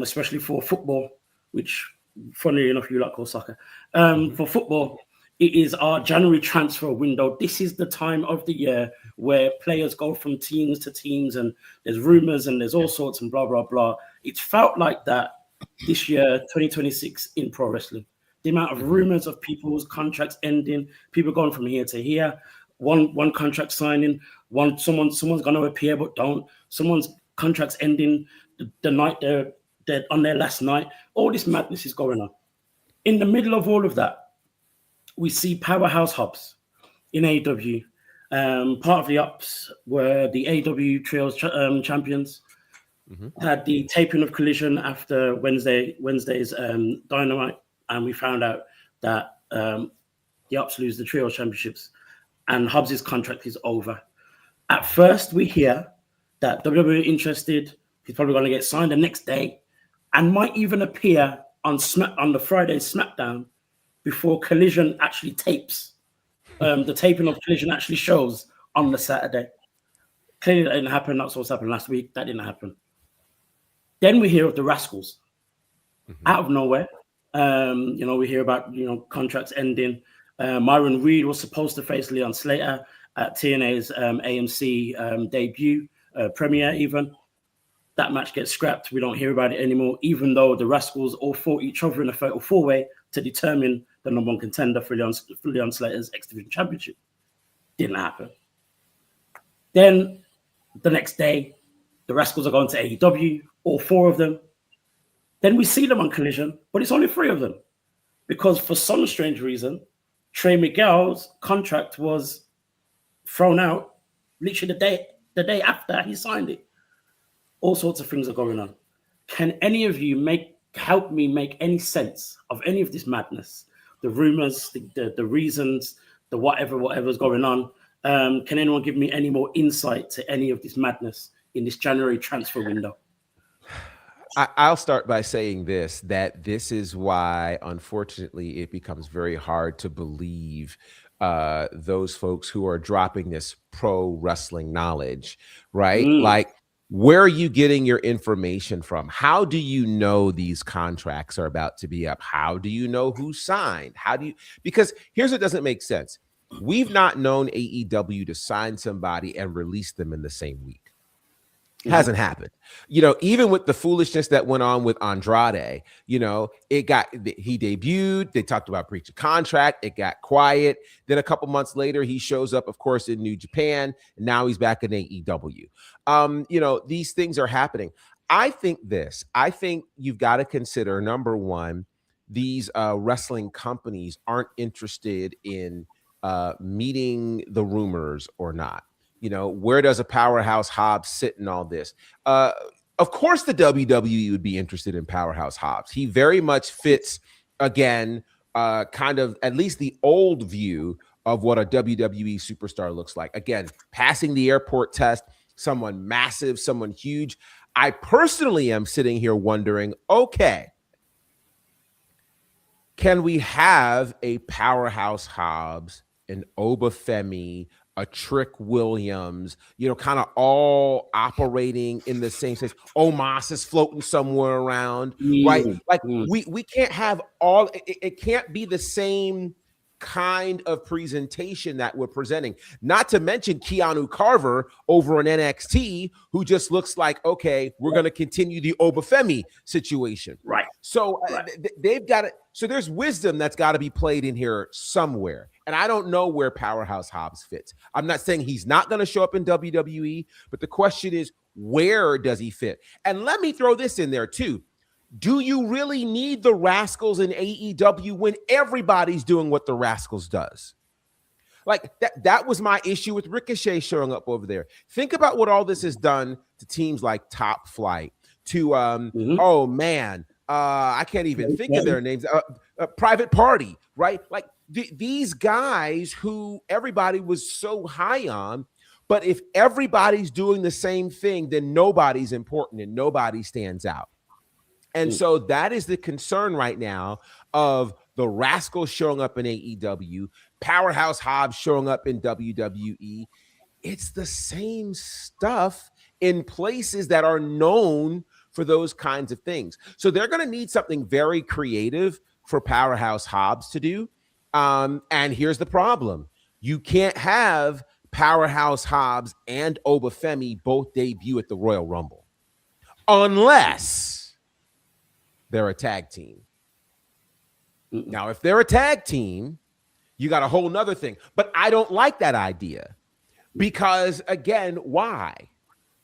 especially for football, which funnily enough you like call soccer, for football, it is our January transfer window. This is the time of the year where players go from teams to teams, and there's rumors and there's all sorts and blah, blah, blah. It's felt like that this year, 2026 in pro wrestling. The amount of rumors of people's contracts ending, people going from here to here, one contract signing, someone's going to appear but don't. Someone's contracts ending the night they're on their last night. All this madness is going on. In the middle of all of that, we see Powerhouse HOBBS in AEW. Part of the ups were the AEW Trios champions. Had the taping of Collision after Wednesday's Dynamite, and we found out that the ups lose the Trios championships, and HOBBS' contract is over. At first, we hear that WWE are interested. He's probably going to get signed the next day, and might even appear on the Friday SmackDown before Collision actually tapes. The taping of Collision actually shows on the Saturday. Clearly, that didn't happen. That's what's happened last week. That didn't happen. Then we hear of the Rascals out of nowhere. We hear about contracts ending. Myron Reed was supposed to face Leon Slater at TNA's AMC debut premiere. Even that match gets scrapped. We don't hear about it anymore. Even though the Rascals all fought each other in a fatal four-way to determine the number one contender for Leon Slater's X Division Championship. Didn't happen. Then the next day, the Rascals are going to AEW, all four of them. Then we see them on Collision, but it's only three of them. Because for some strange reason, Trey Miguel's contract was thrown out literally the day after he signed it. All sorts of things are going on. Can any of you help me make any sense of any of this madness? The rumors, the reasons, the whatever's going on. Can anyone give me any more insight to any of this madness in this January transfer window? I'll start by saying this, that this is why, unfortunately, it becomes very hard to believe those folks who are dropping this pro wrestling knowledge, right? Like, where are you getting your information from? How do you know these contracts are about to be up? How do you know who signed? How do you, because here's what doesn't make sense. We've not known AEW to sign somebody and release them in the same week. Hasn't happened. You know, even with the foolishness that went on with Andrade, you know, he debuted, they talked about breach of contract, it got quiet. Then a couple months later, he shows up, of course, in New Japan, and now he's back in AEW. You know, these things are happening. I think you've got to consider, number one, these wrestling companies aren't interested in meeting the rumors or not. You know, where does a Powerhouse Hobbs sit in all this? Of course, the WWE would be interested in Powerhouse Hobbs. He very much fits, again, kind of at least the old view of what a WWE superstar looks like. Again, passing the airport test, someone massive, someone huge. I personally am sitting here wondering, okay, can we have a Powerhouse Hobbs, an Oba Femi, a Trick Williams, you know, kind of all operating in the same space? Omos is floating somewhere around, right? Like we can't have all, it can't be the same kind of presentation that we're presenting. Not to mention Keanu Carver over in NXT, who just looks like, okay, we're going to continue the Oba Femi situation. Right. So they've got it. So there's wisdom that's got to be played in here somewhere. And I don't know where Powerhouse Hobbs fits. I'm not saying he's not going to show up in WWE, but the question is, where does he fit? And let me throw this in there too. Do you really need the Rascals in AEW when everybody's doing what the Rascals does? Like that was my issue with Ricochet showing up over there. Think about what all this has done to teams like Top Flight, to oh man, I can't even think of their names. Private Party, right? Like these guys who everybody was so high on, but if everybody's doing the same thing, then nobody's important and nobody stands out. And so that is the concern right now of the Rascals showing up in AEW, Powerhouse Hobbs showing up in WWE. It's the same stuff in places that are known for those kinds of things. So they're going to need something very creative for Powerhouse Hobbs to do. And here's the problem. You can't have Powerhouse Hobbs and Oba Femi both debut at the Royal Rumble unless they're a tag team. Now, if they're a tag team, you got a whole nother thing. But I don't like that idea because, again, why?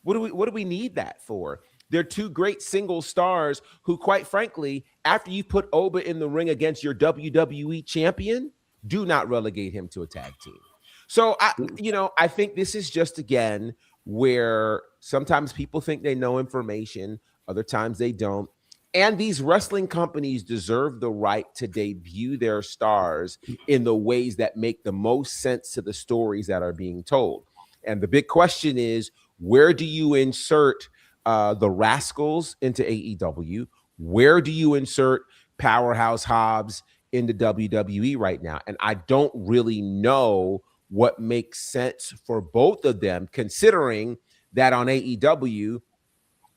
What do we need that for? They're two great single stars who, quite frankly, after you put Oba in the ring against your WWE champion, do not relegate him to a tag team. So, I think this is just, again, where sometimes people think they know information, other times they don't. And these wrestling companies deserve the right to debut their stars in the ways that make the most sense to the stories that are being told. And the big question is, where do you insert the Rascals into AEW? Where do you insert Powerhouse Hobbs into WWE right now? And I don't really know what makes sense for both of them, considering that on AEW,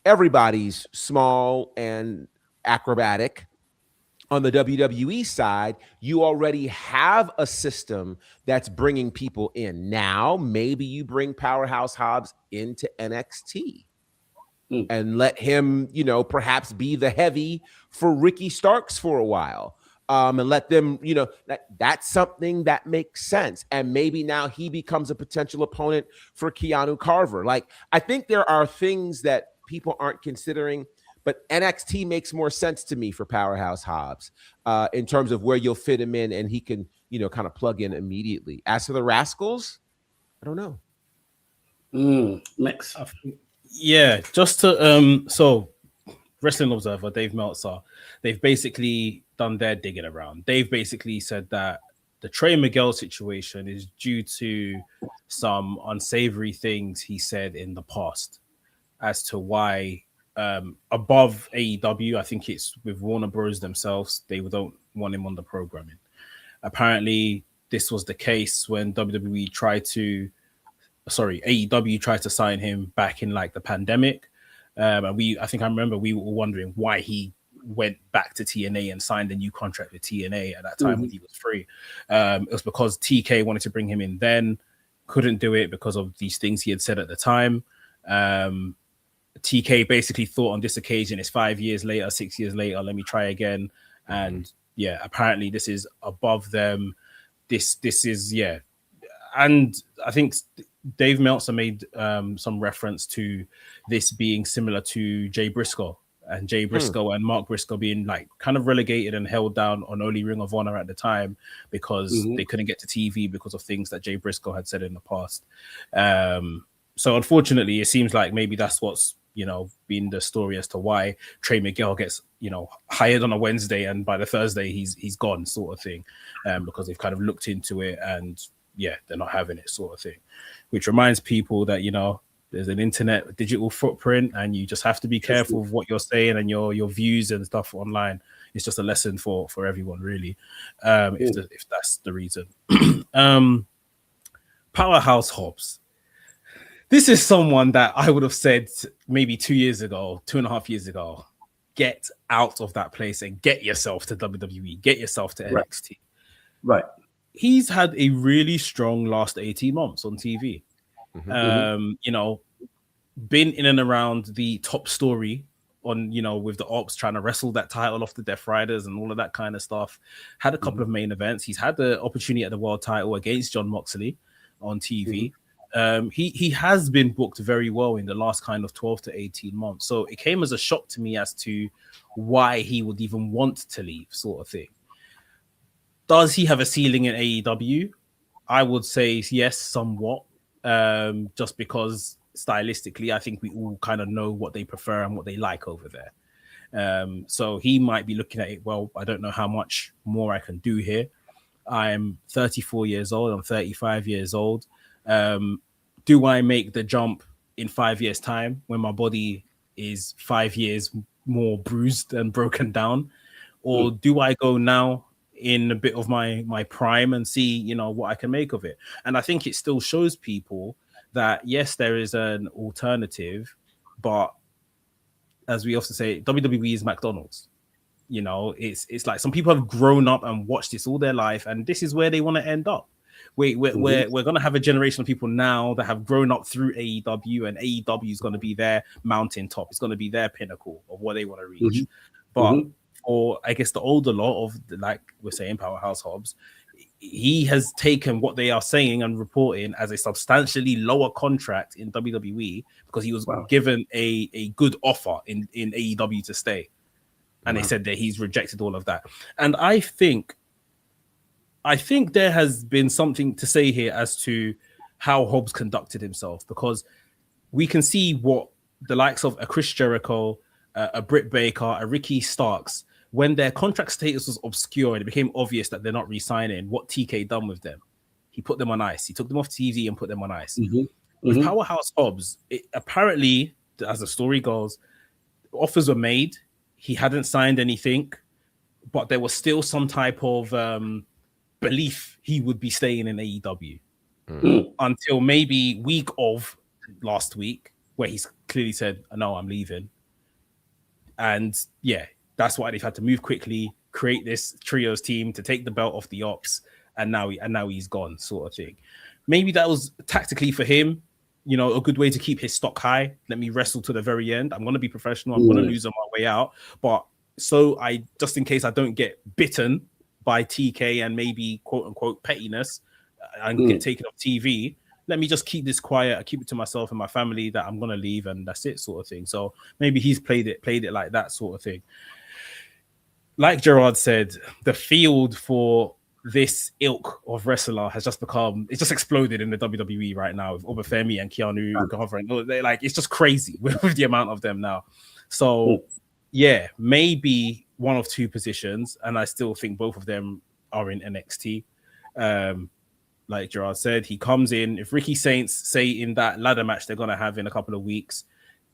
everybody's small and acrobatic. On the WWE side, you already have a system that's bringing people in. Now, maybe you bring Powerhouse Hobbs into NXT and let him, perhaps be the heavy for Ricky Starks for a while. And let them, that's something that makes sense. And maybe now he becomes a potential opponent for Keanu Carver. Like, I think there are things that people aren't considering, but NXT makes more sense to me for Powerhouse Hobbs in terms of where you'll fit him in and he can, kind of plug in immediately. As for the Rascals, I don't know. Next. Yeah, just to so Wrestling Observer, Dave Meltzer, they've basically done their digging around. They've basically said that the Trey Miguel situation is due to some unsavory things he said in the past as to why above AEW, I think it's with Warner Bros. Themselves, they don't want him on the programming. Apparently, this was the case when AEW tried to sign him back in like the pandemic. And I think I remember we were wondering why he went back to TNA and signed a new contract with TNA at that time when he was free. It was because TK wanted to bring him in then, couldn't do it because of these things he had said at the time. TK basically thought on this occasion, it's 5 years later, 6 years later, let me try again. And yeah, apparently this is above them. This is, yeah. And I think Dave Meltzer made some reference to this being similar to Jay Briscoe and and Mark Briscoe being like kind of relegated and held down on only Ring of Honor at the time because they couldn't get to TV because of things that Jay Briscoe had said in the past. So unfortunately, it seems like maybe that's what's, been the story as to why Trey Miguel gets, hired on a Wednesday and by the Thursday he's gone sort of thing, because they've kind of looked into it and yeah, they're not having it sort of thing, which reminds people that, there's an internet digital footprint and you just have to be careful of what you're saying and your views and stuff online. It's just a lesson for everyone, really, if that's the reason. Powerhouse Hobbs. This is someone that I would have said maybe 2.5 years ago, get out of that place and get yourself to WWE, get yourself to NXT. Right. He's had a really strong last 18 months on TV. Been in and around the top story on, with the Ops trying to wrestle that title off the Death Riders and all of that kind of stuff. Had a couple of main events. He's had the opportunity at the world title against John Moxley on TV. He has been booked very well in the last kind of 12 to 18 months. So it came as a shock to me as to why he would even want to leave, sort of thing. Does he have a ceiling in AEW? I would say yes, somewhat. Just because stylistically, I think we all kind of know what they prefer and what they like over there. So he might be looking at it, well, I don't know how much more I can do here. I'm 34 years old. I'm 35 years old. Do I make the jump in 5 years' time when my body is 5 years more bruised and broken down? Or do I go now in a bit of my prime and see, what I can make of it? And I think it still shows people that, yes, there is an alternative, but as we often say, WWE is McDonald's. It's like some people have grown up and watched this all their life, and this is where they want to end up. We're going to have a generation of people now that have grown up through AEW, and AEW is going to be their mountaintop. It's going to be their pinnacle of what they want to reach. But for, I guess, the older lot of, like we're saying, Powerhouse Hobbs, he has taken what they are saying and reporting as a substantially lower contract in WWE because he was given a good offer in AEW to stay. And they said that he's rejected all of that. And I think there has been something to say here as to how Hobbs conducted himself, because we can see what the likes of a Chris Jericho, a Britt Baker, a Ricky Starks, when their contract status was obscure and it became obvious that they're not re-signing, what TK done with them? He put them on ice. He took them off TV and put them on ice. With Powerhouse Hobbs, apparently, as the story goes, offers were made. He hadn't signed anything, but there was still some type of belief he would be staying in AEW until maybe week of last week, where he's clearly said, "No, I'm leaving." And yeah, that's why they've had to move quickly, create this trios team to take the belt off the Ops, and now he's gone, sort of thing. Maybe that was tactically for him, a good way to keep his stock high. Let me wrestle to the very end. I'm going to be professional. I'm going to lose on my way out, but so I, just in case I don't get bitten by TK and maybe quote unquote pettiness and get taken off TV, let me just keep this quiet. I keep it to myself and my family that I'm going to leave, and that's it, sort of thing. So maybe he's played it like that, sort of thing. Like Gerard said, the field for this ilk of wrestler has just exploded in the WWE right now with OBA FEMI and Keanu and like, it's just crazy with the amount of them now. So yeah, maybe one of two positions, and I still think both of them are in NXT. Like Gerard said, he comes in. If Ricky Saints say in that ladder match they're gonna have in a couple of weeks,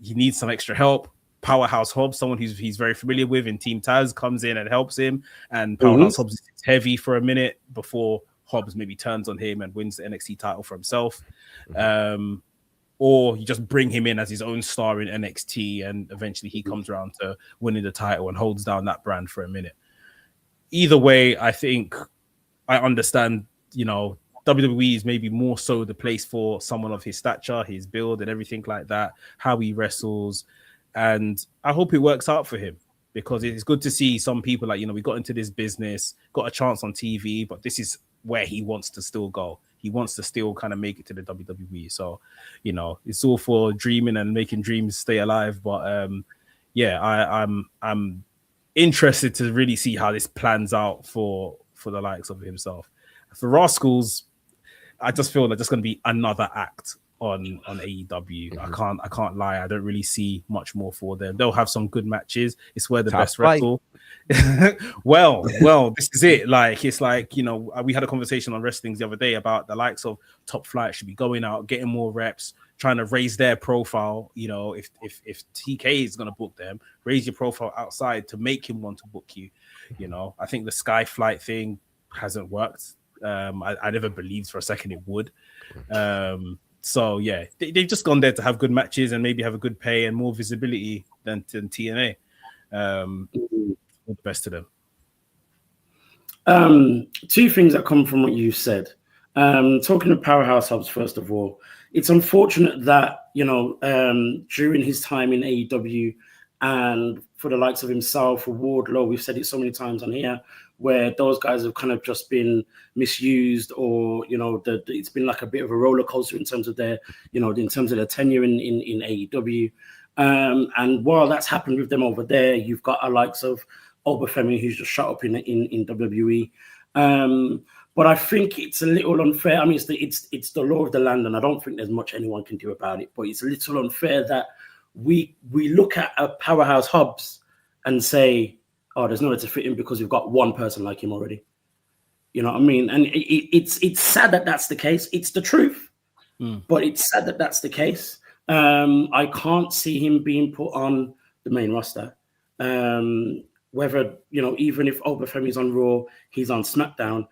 he needs some extra help. Powerhouse Hobbs, someone he's very familiar with in Team Taz, comes in and helps him. And Powerhouse Hobbs is heavy for a minute before Hobbs maybe turns on him and wins the NXT title for himself. Or you just bring him in as his own star in NXT, and eventually he comes around to winning the title and holds down that brand for a minute. Either way, I think I understand, you know, WWE is maybe more so the place for someone of his stature, his build and everything like that, how he wrestles. And I hope it works out for him, because it's good to see some people like, you know, we got into this business, got a chance on TV, but this is where he wants to still go. He wants to still kind of make it to the WWE. So, you know, it's all for dreaming and making dreams stay alive. But yeah, I'm interested to really see how this plans out for the likes of himself. For Rascals, I just feel like there's going to be another act on AEW. I can't lie. I don't really see much more for them. They'll have some good matches. It's where the best wrestle. well, this is it. Like, it's like, you know, we had a conversation on Wrestlings the other day about the likes of Top Flight should be going out, getting more reps, trying to raise their profile. You know, if TK is going to book them, raise your profile outside to make him want to book you. You know, I think the Sky Flight thing hasn't worked. I never believed for a second it would. So yeah, they've just gone there to have good matches and maybe have a good pay and more visibility than TNA. All the best to them. Two things that come from what you said. Talking of Powerhouse Hobbs, first of all, it's unfortunate that, you know, during his time in AEW and for the likes of himself, for Wardlow, we've said it so many times on here, where those guys have kind of just been misused, or, you know, it's been like a bit of a roller coaster in terms of their, you know, in terms of their tenure in AEW. And while that's happened with them over there, you've got a likes of OBA FEMI, who's just shut up in WWE. But I think it's a little unfair. I mean, it's the law of the land, and I don't think there's much anyone can do about it. But it's a little unfair that we look at a Powerhouse Hobbs and say, oh, there's nowhere to fit him because we've got one person like him already. You know what I mean? And it's sad that that's the case. It's the truth, but it's sad that that's the case. I can't see him being put on the main roster. Whether, you know, even if Oba Femi's on Raw, he's on SmackDown.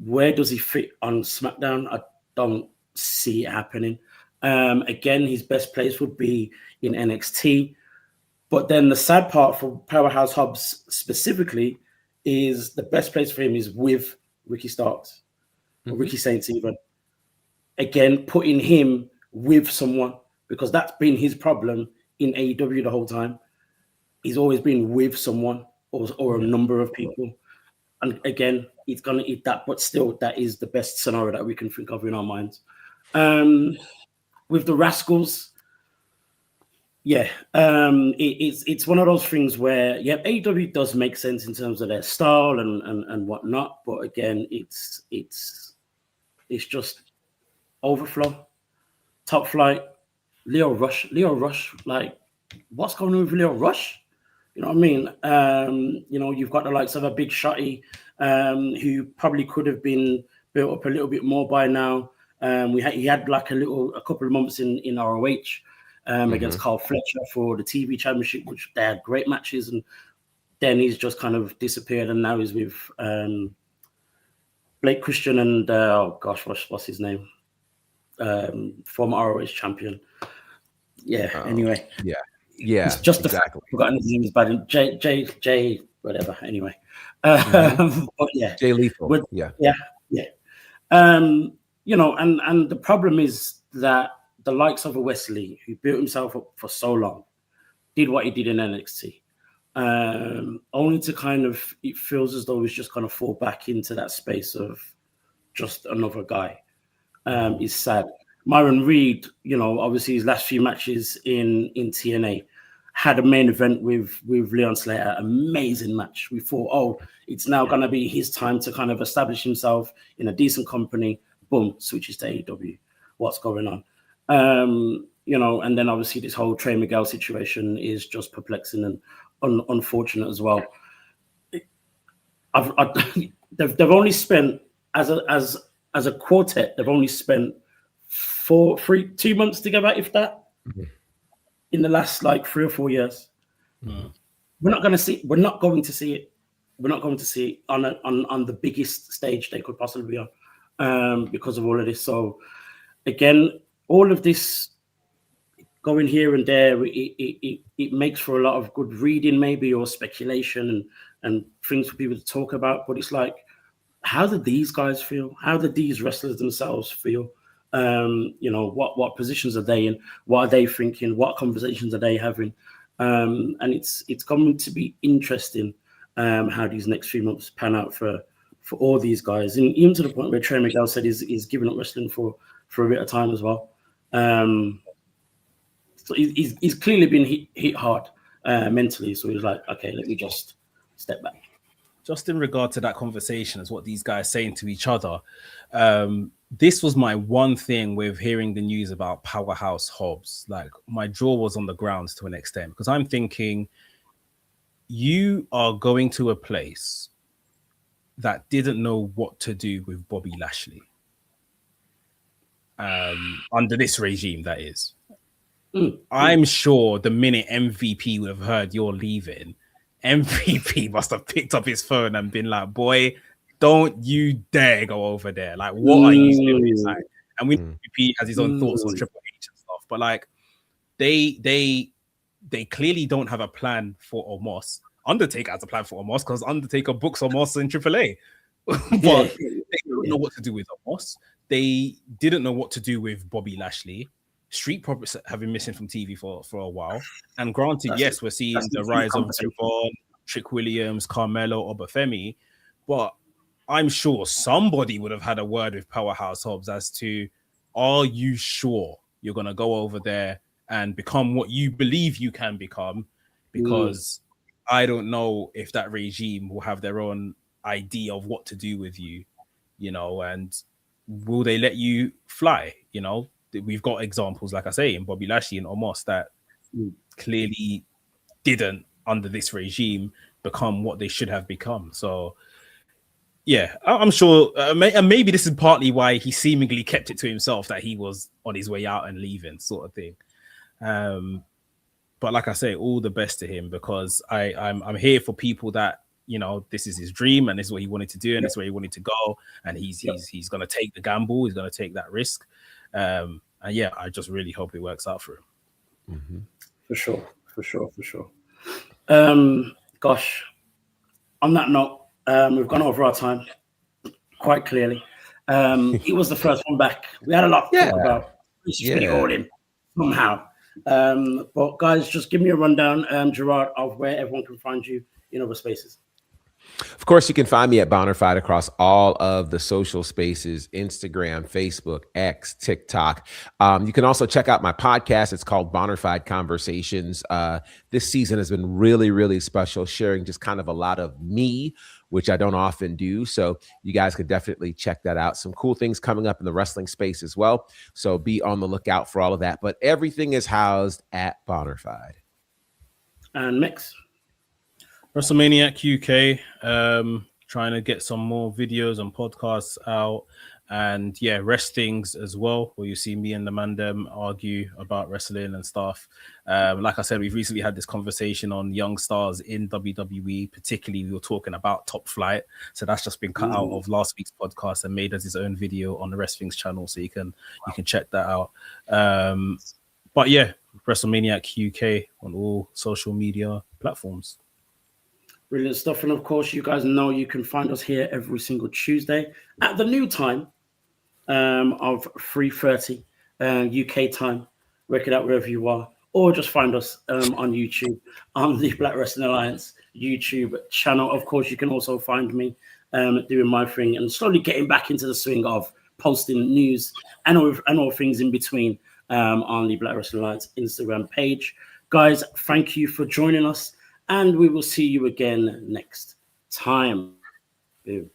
Where does he fit on SmackDown? I don't see it happening. Again, his best place would be in NXT. But then the sad part for Powerhouse Hobbs specifically is the best place for him is with Ricky Starks, or Ricky Saints even. Again, putting him with someone, because that's been his problem in AEW the whole time. He's always been with someone or a number of people. And again, he's going to eat that, but still, that is the best scenario that we can think of in our minds. With the Rascals, yeah, it's one of those things where, yeah, AEW does make sense in terms of their style and whatnot, but again, it's just Overflow, Top Flight, Leo Rush, like, what's going on with Leo Rush? You know what I mean? You know, you've got the likes of a Big Shotty, who probably could have been built up a little bit more by now. He had like a couple of months in ROH against Carl Fletcher for the TV championship, which they had great matches, and then he's just kind of disappeared, and now he's with Blake Christian and oh gosh, what's his name? Former ROH champion. Yeah. Anyway. Yeah. It's just exactly. Forgotten his name is bad. J whatever. Anyway. But yeah. Jay Lethal. Yeah. You know, and the problem is that the likes of a Wesley, who built himself up for so long, did what he did in NXT, only to kind of, it feels as though he's just going to fall back into that space of just another guy. Is sad. Myron Reed, you know, obviously his last few matches in TNA had a main event with Leon Slater, amazing match. We thought, oh, it's now going to be his time to kind of establish himself in a decent company. Boom, switches to AEW. What's going on? You know, and then obviously this whole Trey Miguel situation is just perplexing and unfortunate as well. They've only spent as a quartet, they've only spent 2 months together, if that, in the last like 3 or 4 years. We're not going to see it. We're not going to see it on the biggest stage they could possibly be on, because of all of this. So again, all of this going here and there, it makes for a lot of good reading, maybe, or speculation and things for people to talk about. But it's like, how do these guys feel? How do these wrestlers themselves feel? You know, what positions are they in? What are they thinking? What conversations are they having? And it's going to be interesting how these next few months pan out for all these guys, and even to the point where Trey Miguel said he's giving up wrestling for a bit of time as well. So he's clearly been hit hard mentally. So he's like, okay, let me just step back. Just in regard to that conversation, as what these guys saying to each other, this was my one thing with hearing the news about Powerhouse Hobbs. Like, my jaw was on the ground to an extent, because I'm thinking, you are going to a place that didn't know what to do with Bobby Lashley. Under this regime, that is. I'm sure the minute MVP would have heard you're leaving, MVP must have picked up his phone and been like, boy, don't you dare go over there. Like, what are you doing? Like, and we MVP has his own thoughts on Triple H and stuff, but like, they clearly don't have a plan for Omos. Undertaker has a plan for Omos because Undertaker books Omos in AAA. But they don't know what to do with Omos. They didn't know what to do with Bobby Lashley. Street Profits have been missing from TV for a while. And granted, yes, we're seeing the rise of Devon, Trick Williams, Carmelo, OBA FEMI, but I'm sure somebody would have had a word with Powerhouse Hobbs as to, are you sure you're going to go over there and become what you believe you can become? Because I don't know if that regime will have their own idea of what to do with you, you know, and will they let you fly? You know, we've got examples, like I say, in Bobby Lashley and Omos that clearly didn't, under this regime, become what they should have become. So, yeah, I'm sure, and maybe this is partly why he seemingly kept it to himself, that he was on his way out and leaving, sort of thing. But like I say, all the best to him, because I'm here for people that, you know, this is his dream and this is what he wanted to do and this is where he wanted to go, and he's going to take the gamble, he's going to take that risk. And yeah, I just really hope it works out for him. For sure. Gosh, on that note, we've gone over our time quite clearly. It was the first one back. We had a lot to talk about. We should be all in somehow. But guys, just give me a rundown, Gerard, of where everyone can find you in other spaces. Of course, you can find me at Bonafide across all of the social spaces: Instagram, Facebook, X, TikTok. You can also check out my podcast. It's called Bonafide Conversations. This season has been really, really special, sharing just kind of a lot of me, which I don't often do. So you guys could definitely check that out. Some cool things coming up in the wrestling space as well. So be on the lookout for all of that. But everything is housed at Bonafide. And Mix. WrestleManiac UK, trying to get some more videos and podcasts out, and yeah, Wrestlings as well, where you see me and the Mandem argue about wrestling and stuff. Like I said, we've recently had this conversation on young stars in WWE, particularly we were talking about Top Flight, so that's just been cut out of last week's podcast and made as his own video on the Wrestlings channel, so you can check that out. But yeah, WrestleManiac UK on all social media platforms. Brilliant stuff. And of course, you guys know you can find us here every single Tuesday at the new time of 3:30 UK time. Work it out wherever you are, or just find us on YouTube, on the Black Wrestling Alliance YouTube channel. Of course, you can also find me doing my thing and slowly getting back into the swing of posting news and all things in between on the Black Wrestling Alliance Instagram page. Guys, thank you for joining us, and we will see you again next time. Boom.